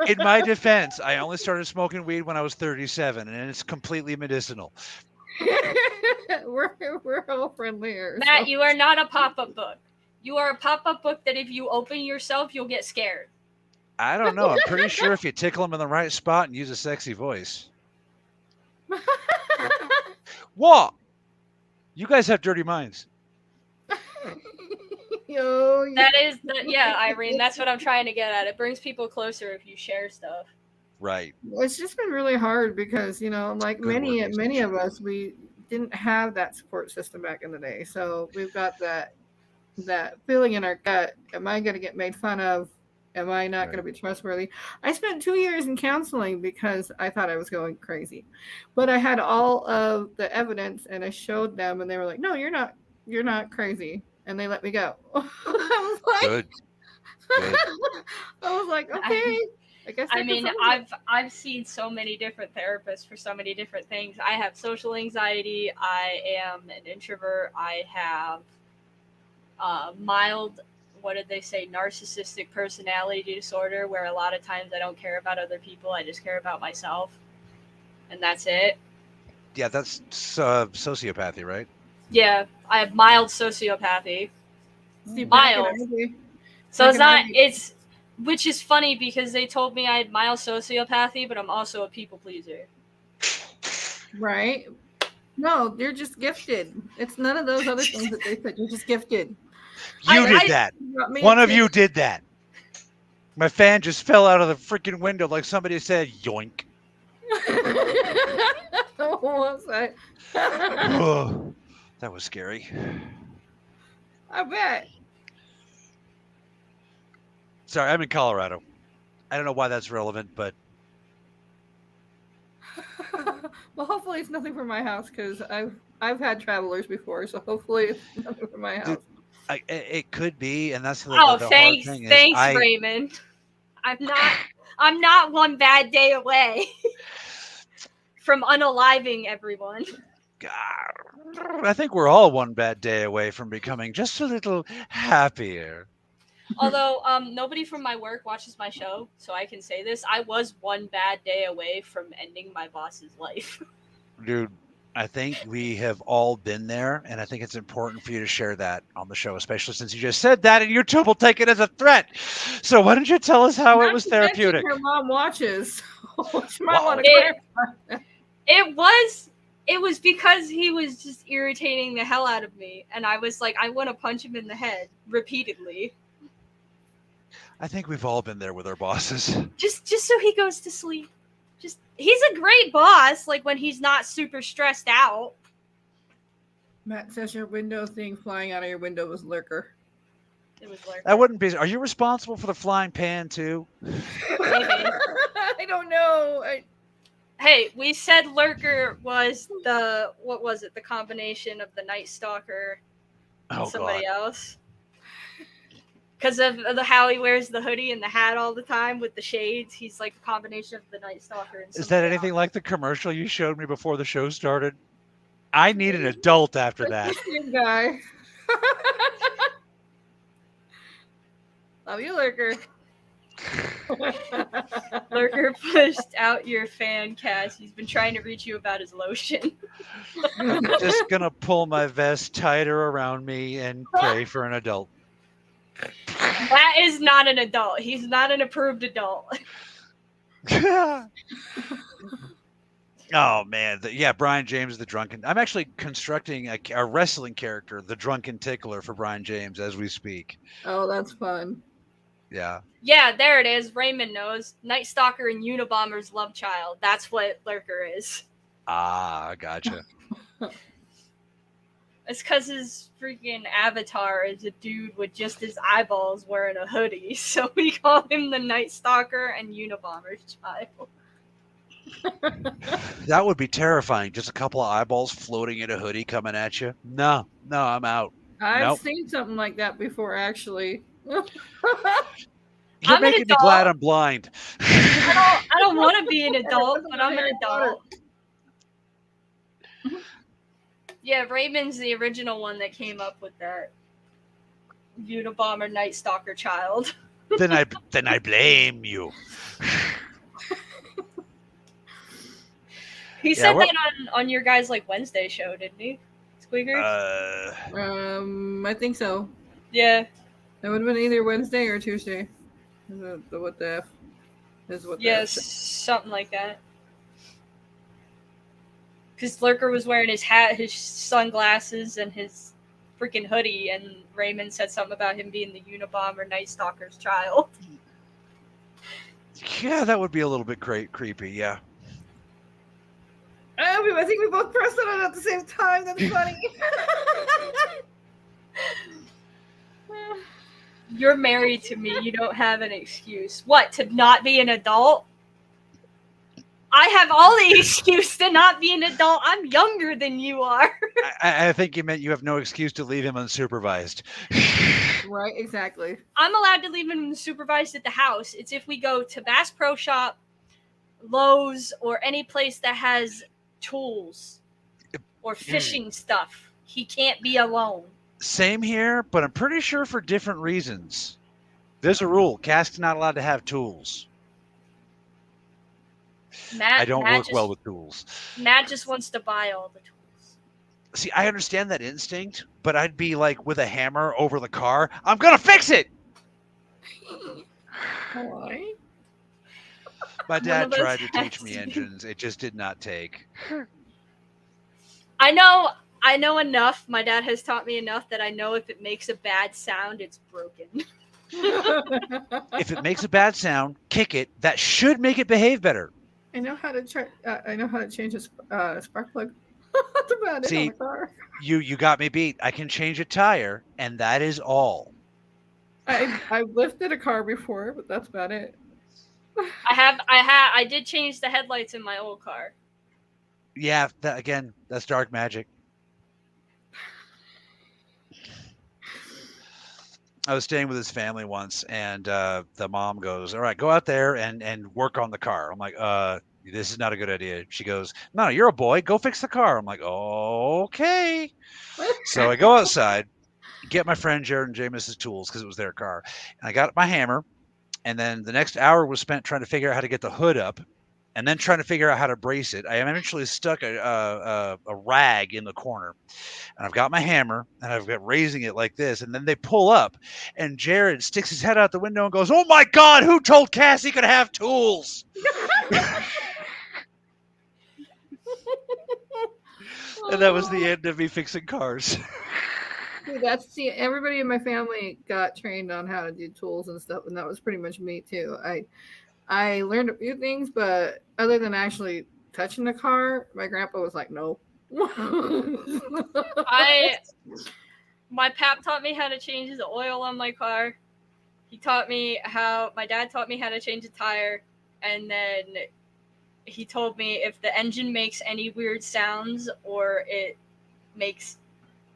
in my defense, I only started smoking weed when I was 37, and it's completely medicinal. we're all friendly here. Matt, you are not a pop-up book. You are a pop-up book that if you open yourself, you'll get scared. I don't know. I'm pretty sure if you tickle them in the right spot and use a sexy voice. What? You guys have dirty minds. That is, yeah, Irene, that's what I'm trying to get at. It brings people closer if you share stuff. Right. It's just been really hard because, like many of us, we didn't have that support system back in the day. So we've got that feeling in our gut. Am I going to get made fun of? Am I not going to be trustworthy? I spent 2 years in counseling because I thought I was going crazy, but I had all of the evidence and I showed them and they were like, no, you're not crazy. And they let me go. I was like, Good. I was like, okay. I mean, I've seen so many different therapists for so many different things. I have social anxiety. I am an introvert. I have mild, what did they say, narcissistic personality disorder, where a lot of times I don't care about other people. I just care about myself. And that's it. Yeah, that's sociopathy, right? Yeah, I have mild sociopathy. Mild. So it's which is funny because they told me I had mild sociopathy, but I'm also a people pleaser. Right? No, you're just gifted. It's none of those other things that they said. You're just gifted. You did that. One of you did that. My fan just fell out of the freaking window like somebody said, yoink. What was that? Oh, that was scary. I bet. Sorry, I'm in Colorado. I don't know why that's relevant, but well, hopefully it's nothing from my house because I've had travelers before, so hopefully it's nothing from my house. It could be, and that's the thanks, hard thing is thanks, Raymond. I'm not one bad day away from unaliving everyone. God, I think we're all one bad day away from becoming just a little happier. Although nobody from my work watches my show, so I can say this. I was one bad day away from ending my boss's life. Dude, I think we have all been there, and I think it's important for you to share that on the show, especially since you just said that, and YouTube will take it as a threat. So why don't you tell us how it was therapeutic? Her mom watches. She might want to It was because he was just irritating the hell out of me, and I was like, I want to punch him in the head repeatedly. I think we've all been there with our bosses. Just so he goes to sleep. He's a great boss, like when he's not super stressed out. Matt says your window thing flying out of your window was Lurker. It was Lurker. That wouldn't be. Are you responsible for the flying pan too? Maybe. I don't know. Hey, we said Lurker was the combination of the Night Stalker and Oh somebody God. else. Because of how he wears the hoodie and the hat all the time with the shades, he's like a combination of the Night Stalker and Is that somebody anything else. like the commercial you showed me before the show started? I need an adult after that. Same guy. Love you, Lurker. Lurker pushed out your fan, Cass. He's been trying to reach you about his lotion. I'm just gonna pull my vest tighter around me and pray for an adult. That is not an adult. He's not an approved adult. Oh man, yeah, Brian James the drunken. I'm actually constructing a wrestling character, the drunken tickler, for Brian James as we speak. Oh, that's fun. Yeah. Yeah, there it is. Raymond knows. Night Stalker and Unabomber's love child. That's what Lurker is. Ah, gotcha. It's because his freaking avatar is a dude with just his eyeballs wearing a hoodie. So we call him the Night Stalker and Unabomber's child. That would be terrifying. Just a couple of eyeballs floating in a hoodie coming at you. No, I'm out. I've Nope. seen something like that before, actually. You're I'm an making me adult. glad I'm blind. I don't want to be an adult, but I'm an adult. Yeah, Raymond's the original one that came up with that Unabomber Night Stalker child. then I blame you. He said that on your guys' like Wednesday show, didn't he? Squeakers? I think so. Yeah. That would have been either Wednesday or Tuesday. The what the F is what the Yes, F. something like that. Because Lurker was wearing his hat, his sunglasses, and his freaking hoodie, and Raymond said something about him being the Unabomber Night Stalker's child. Yeah, that would be a little bit creepy, yeah. I think we both pressed it on at the same time. That's funny. You're married to me. You don't have an excuse. What, to not be an adult? I have all the excuse to not be an adult. I'm younger than you are. I think you meant you have no excuse to leave him unsupervised. Right, exactly. I'm allowed to leave him supervised at the house. It's if we go to Bass Pro Shop, Lowe's, or any place that has tools or fishing stuff. He can't be alone. Same here, but I'm pretty sure for different reasons. There's a rule. Cask's not allowed to have tools. I don't work well with tools. Matt just wants to buy all the tools. See, I understand that instinct, but I'd be like with a hammer over the car. I'm going to fix it! Why? My dad those tried to has teach me to be. engines. It just did not take. I know enough. My dad has taught me enough that I know if it makes a bad sound, it's broken. If it makes a bad sound, kick it. That should make it behave better. I know how to change a spark plug. That's about it on the car. You got me beat. I can change a tire, and that is all. I've lifted a car before, but that's about it. I did change the headlights in my old car. Yeah, that's dark magic. I was staying with his family once, and the mom goes, "All right, go out there and work on the car." I'm like, this is not a good idea. She goes, "No, you're a boy. Go fix the car." I'm like, okay. So I go outside, get my friend Jared and Jameis's tools because it was their car, and I got my hammer. And then the next hour was spent trying to figure out how to get the hood up, and then trying to figure out how to brace it. I eventually stuck a rag in the corner, and I've got my hammer, and I've got raising it like this, and then they pull up, and Jared sticks his head out the window and goes, "Oh my God, who told Cass he could have tools?" And that was the end of me fixing cars. Everybody in my family got trained on how to do tools and stuff, and that was pretty much me too. I learned a few things, but other than actually touching the car, my grandpa was like, "No, My pap taught me how to change the oil on my car. My dad taught me how to change a tire, and then he told me if the engine makes any weird sounds or it makes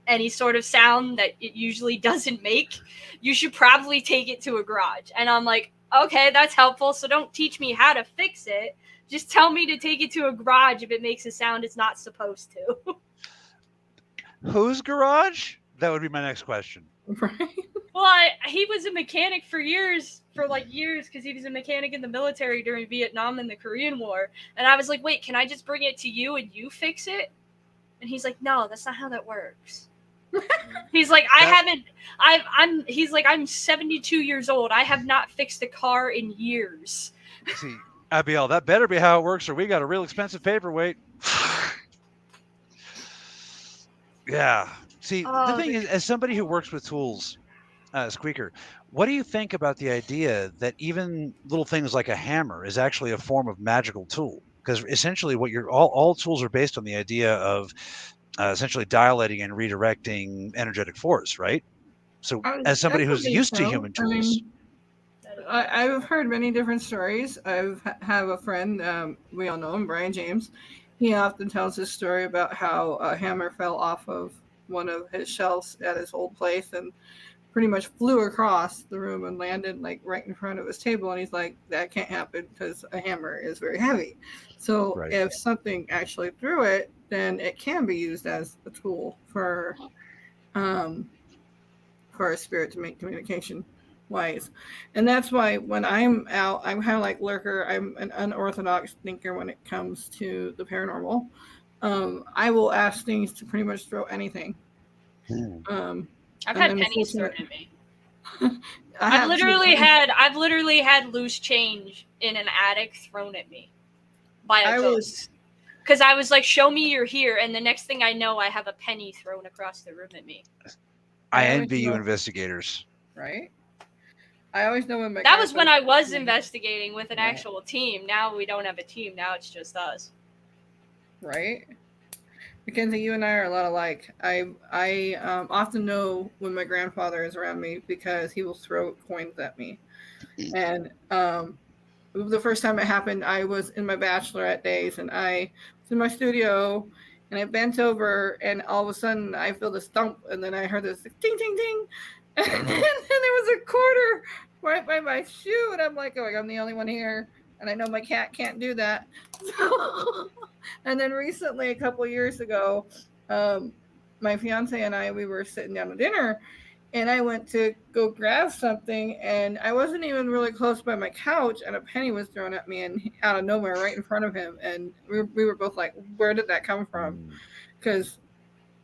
any sort of sound that it usually doesn't make, you should probably take it to a garage. And I'm like, okay, that's helpful. So don't teach me how to fix it. Just tell me to take it to a garage if it makes a sound it's not supposed to. Whose garage? That would be my next question. Right. Well, he was a mechanic for years, because he was a mechanic in the military during Vietnam and the Korean War. And I was like, wait, can I just bring it to you and you fix it? And he's like, no, that's not how that works. He's like, I'm 72 years old. I have not fixed a car in years. See, Abiel, that better be how it works, or we got a real expensive paperweight. Yeah. See, the thing is, as somebody who works with tools, Squeaker, what do you think about the idea that even little things like a hammer is actually a form of magical tool? Because essentially, all tools are based on the idea of essentially dilating and redirecting energetic force, right? So, as somebody who's used to human tools, I've heard many different stories. I have a friend, we all know him, Brian James. He often tells this story about how a hammer fell off of one of his shelves at his old place and pretty much flew across the room and landed like right in front of his table. And he's like, that can't happen because a hammer is very heavy. So if something actually threw it, then it can be used as a tool for a spirit to make communication wise. And that's why when I'm out, I'm kind of like Lurker. I'm an unorthodox thinker when it comes to the paranormal. I will ask things to pretty much throw anything. I've had pennies thrown at me. I've literally had loose change in an attic thrown at me by a ghost. Because I was like, show me you're here, and the next thing I know, I have a penny thrown across the room at me. I envy you investigators. Right? I always know when that was when I was investigating with an actual team. Now we don't have a team. Now it's just us. Right? Mackenzie, you and I are a lot alike. I often know when my grandfather is around me because he will throw coins at me. And the first time it happened, I was in my bachelorette days, and I was in my studio, and I bent over, and all of a sudden I feel this thump, and then I heard this ding, ding, ding, and then there was a quarter right by my shoe, and I'm like, I'm the only one here, and I know my cat can't do that. And then recently, a couple years ago, my fiance and I, we were sitting down to dinner, and I went to go grab something, and I wasn't even really close by my couch, and a penny was thrown at me, and out of nowhere, right in front of him, and we were both like, where did that come from? Because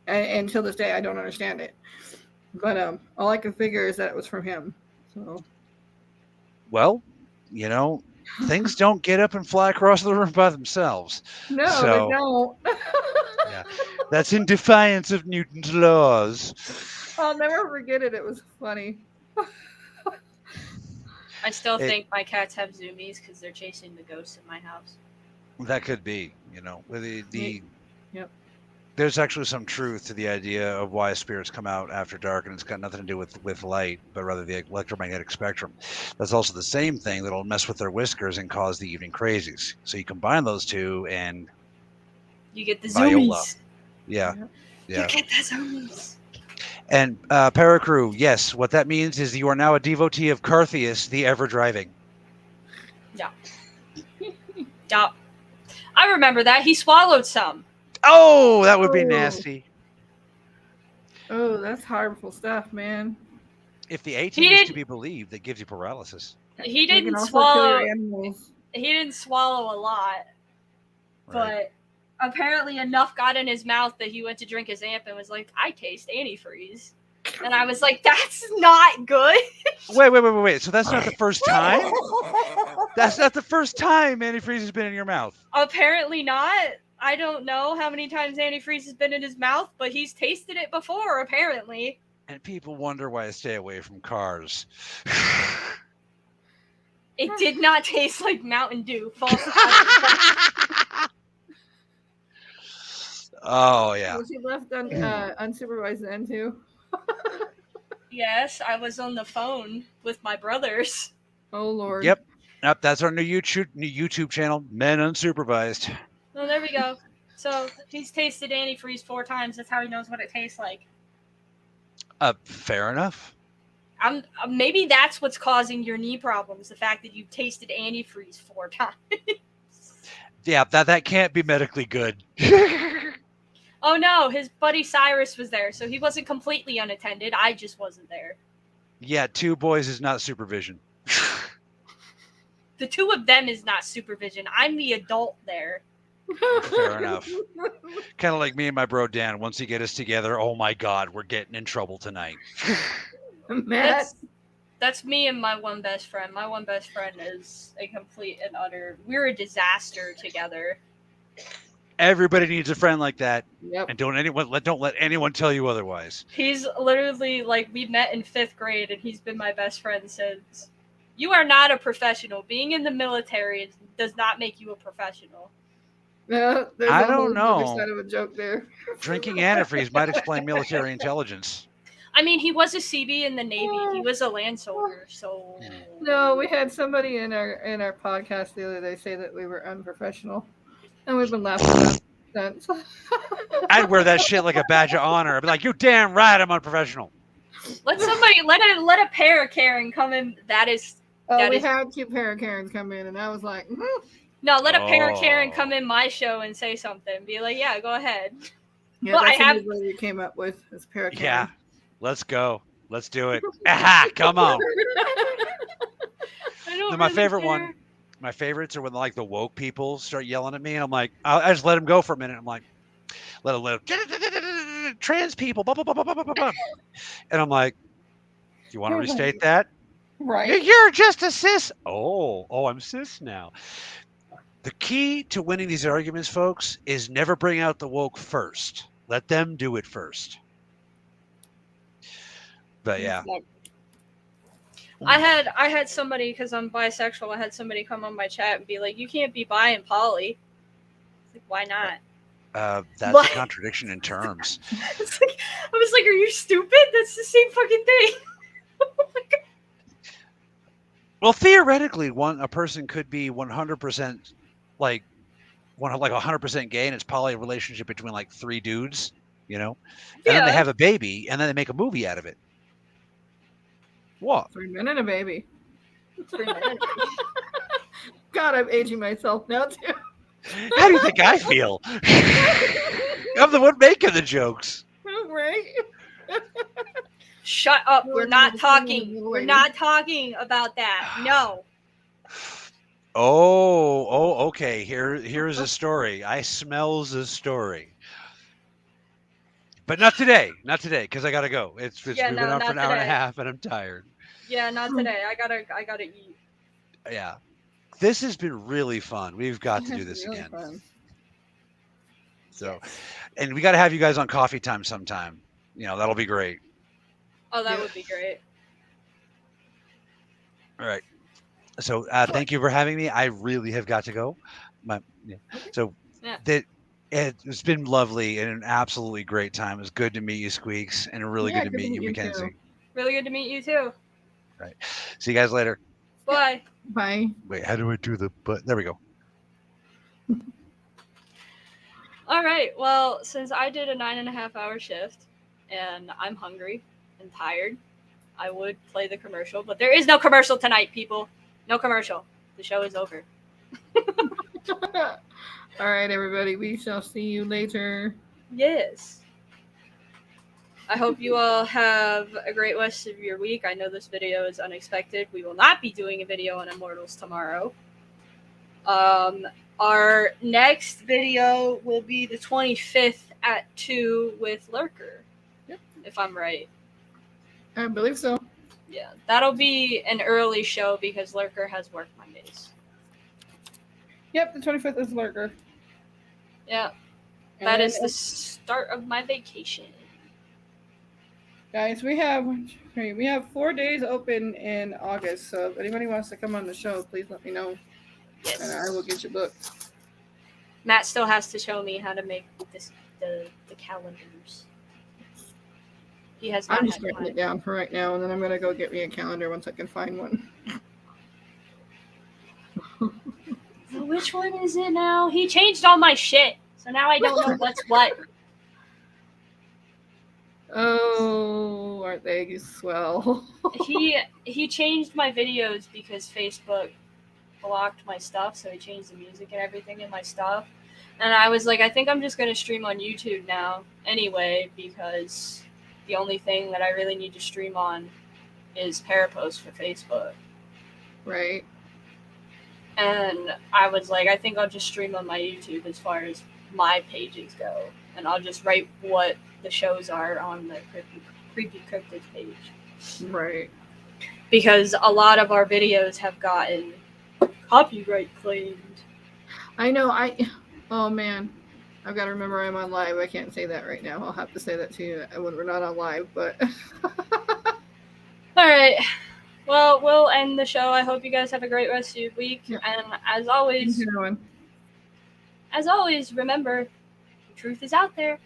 until this day, I don't understand it. But all I can figure is that it was from him. So, well, things don't get up and fly across the room by themselves. No, they don't. Yeah, that's in defiance of Newton's laws. I'll never forget it. It was funny. I still think my cats have zoomies because they're chasing the ghosts in my house. That could be, the Yep. There's actually some truth to the idea of why spirits come out after dark, and it's got nothing to do with light, but rather the electromagnetic spectrum. That's also the same thing that'll mess with their whiskers and cause the evening crazies. So you combine those two, and you get the zoomies. Yeah. You get the zoomies. And Paracrew, yes, what that means is you are now a devotee of Cartheus, the ever-driving. Yeah. Yeah. I remember that. He swallowed some. Oh, that would be nasty. Oh, that's harmful stuff, man. If the A-team is to be believed, that gives you paralysis. He didn't swallow. He didn't swallow a lot, but apparently enough got in his mouth that he went to drink his amp and was like, "I taste antifreeze," and I was like, "That's not good." Wait. So that's not the first time? That's not the first time antifreeze has been in your mouth. Apparently not. I don't know how many times antifreeze has been in his mouth, but he's tasted it before, apparently. And people wonder why I stay away from cars. It did not taste like Mountain Dew. False. Oh yeah. Was he left unsupervised then too? Yes, I was on the phone with my brothers. Oh Lord. Yep. Yep. That's our new YouTube channel, Men Unsupervised. Well, there we go. So he's tasted antifreeze 4 times. That's how he knows what it tastes like. Fair enough. Maybe that's what's causing your knee problems. The fact that you've tasted antifreeze 4 times. Yeah, that can't be medically good. Oh no, his buddy Cyrus was there, so he wasn't completely unattended. I just wasn't there. Yeah, 2 boys is not supervision. The 2 of them is not supervision. I'm the adult there. Fair enough. Kind of like me and my bro Dan. Once he get us together, oh my God, we're getting in trouble tonight. Matt. That's me and my one best friend. My one best friend is a complete and utter. We're a disaster together. Everybody needs a friend like that, Yep. and don't let anyone tell you otherwise. He's literally like, we met in 5th grade, and he's been my best friend since. You are not a professional. Being in the military does not make you a professional. There's I a whole don't know. other side of a joke there. Drinking antifreeze might explain military intelligence. I mean, he was a CB in the Navy. He was a land soldier, so. No, we had somebody in our podcast the other day say that we were unprofessional, and we've been laughing about it since. I'd wear that shit like a badge of honor. I'd be like, "You're damn right, I'm unprofessional." Let a pair of Karen come in. We had 2 Karens come in, and I was like, No, let a pair of Karen Oh. come in my show and say something. Be like, yeah, go ahead. yeah, Well, that's I have- the we came up with as Paracaren. Yeah, let's go. Let's do it. Aha! Come on. I don't My really favorite care. one. My favorites are when like the woke people start yelling at me, and I'm like, I just let them go for a minute. I'm like, let them trans people, blah, blah, blah, blah, blah, blah, blah. And I'm like, do you want to restate that? Right. You're just a cis. Oh, I'm cis now. The key to winning these arguments, folks, is never bring out the woke first. Let them do it first. But yeah. I had somebody, because I'm bisexual, I had somebody come on my chat and be like, you can't be bi and poly. Like, why not? That's What? a contradiction in terms. I was like, are you stupid? That's the same fucking thing. Well, theoretically, a person could be 100% like 100% gay, and it's probably a relationship between like 3 dudes, and then they have a baby, and then they make a movie out of it. What? 3 men and a baby. 3 minutes. God, I'm aging myself now too. How do you think I feel? I'm the one making the jokes. Right? Shut up. We're not talking. Wait. We're not talking about that. No. Oh, okay. Here's a story. I smells a story. But not today, because I gotta go. We've been on for an hour and a half, and I'm tired. Yeah, not today. I gotta eat. Yeah, this has been really fun. We've got to do this Really again. fun. So, and we got to have you guys on coffee time sometime. That'll be great. Oh, that would be great. All right. So, thank you for having me. I really have got to go. So, Yeah. It's been lovely and an absolutely great time. It was good to meet you, Squeaks, and really good to meet you, Mackenzie. too. Really good to meet you too. Right. See you guys later. Bye. Bye. Wait, how do I do the but? There we go. All right. Well, since I did a 9.5-hour shift and I'm hungry and tired, I would play the commercial, but there is no commercial tonight, people. No commercial. The show is over. All right, everybody. We shall see you later. Yes. I hope you all have a great rest of your week. I know this video is unexpected. We will not be doing a video on Immortals tomorrow. Our next video will be the 25th at 2 with Lurker. Yep. If I'm right. I believe so. Yeah, that'll be an early show because Lurker has work Mondays. Yep, the 25th is Lurker. Yeah, that is the start of my vacation. Guys, we have 4 days open in August, so if anybody wants to come on the show, please let me know, and I will get you booked. Matt still has to show me how to make this the calendars. He has I'm not just had writing it time. down for right now, and then I'm gonna go get me a calendar once I can find one. So which one is it now? He changed all my shit, so now I don't know what's what. Oh, aren't they swell? He changed my videos because Facebook blocked my stuff, so he changed the music and everything in my stuff. And I was like, I think I'm just gonna stream on YouTube now anyway, because the only thing that I really need to stream on is Parapost for Facebook. Right. And I was like, I think I'll just stream on my YouTube as far as my pages go, and I'll just write what the shows are on the Creepy Cryptids page. Right. Because a lot of our videos have gotten copyright claimed. I know. Oh man, I've got to remember I'm on live. I can't say that right now. I'll have to say that to you when we're not on live. But All right. Well, we'll end the show. I hope you guys have a great rest of your week. Yeah. And as always, remember, the truth is out there.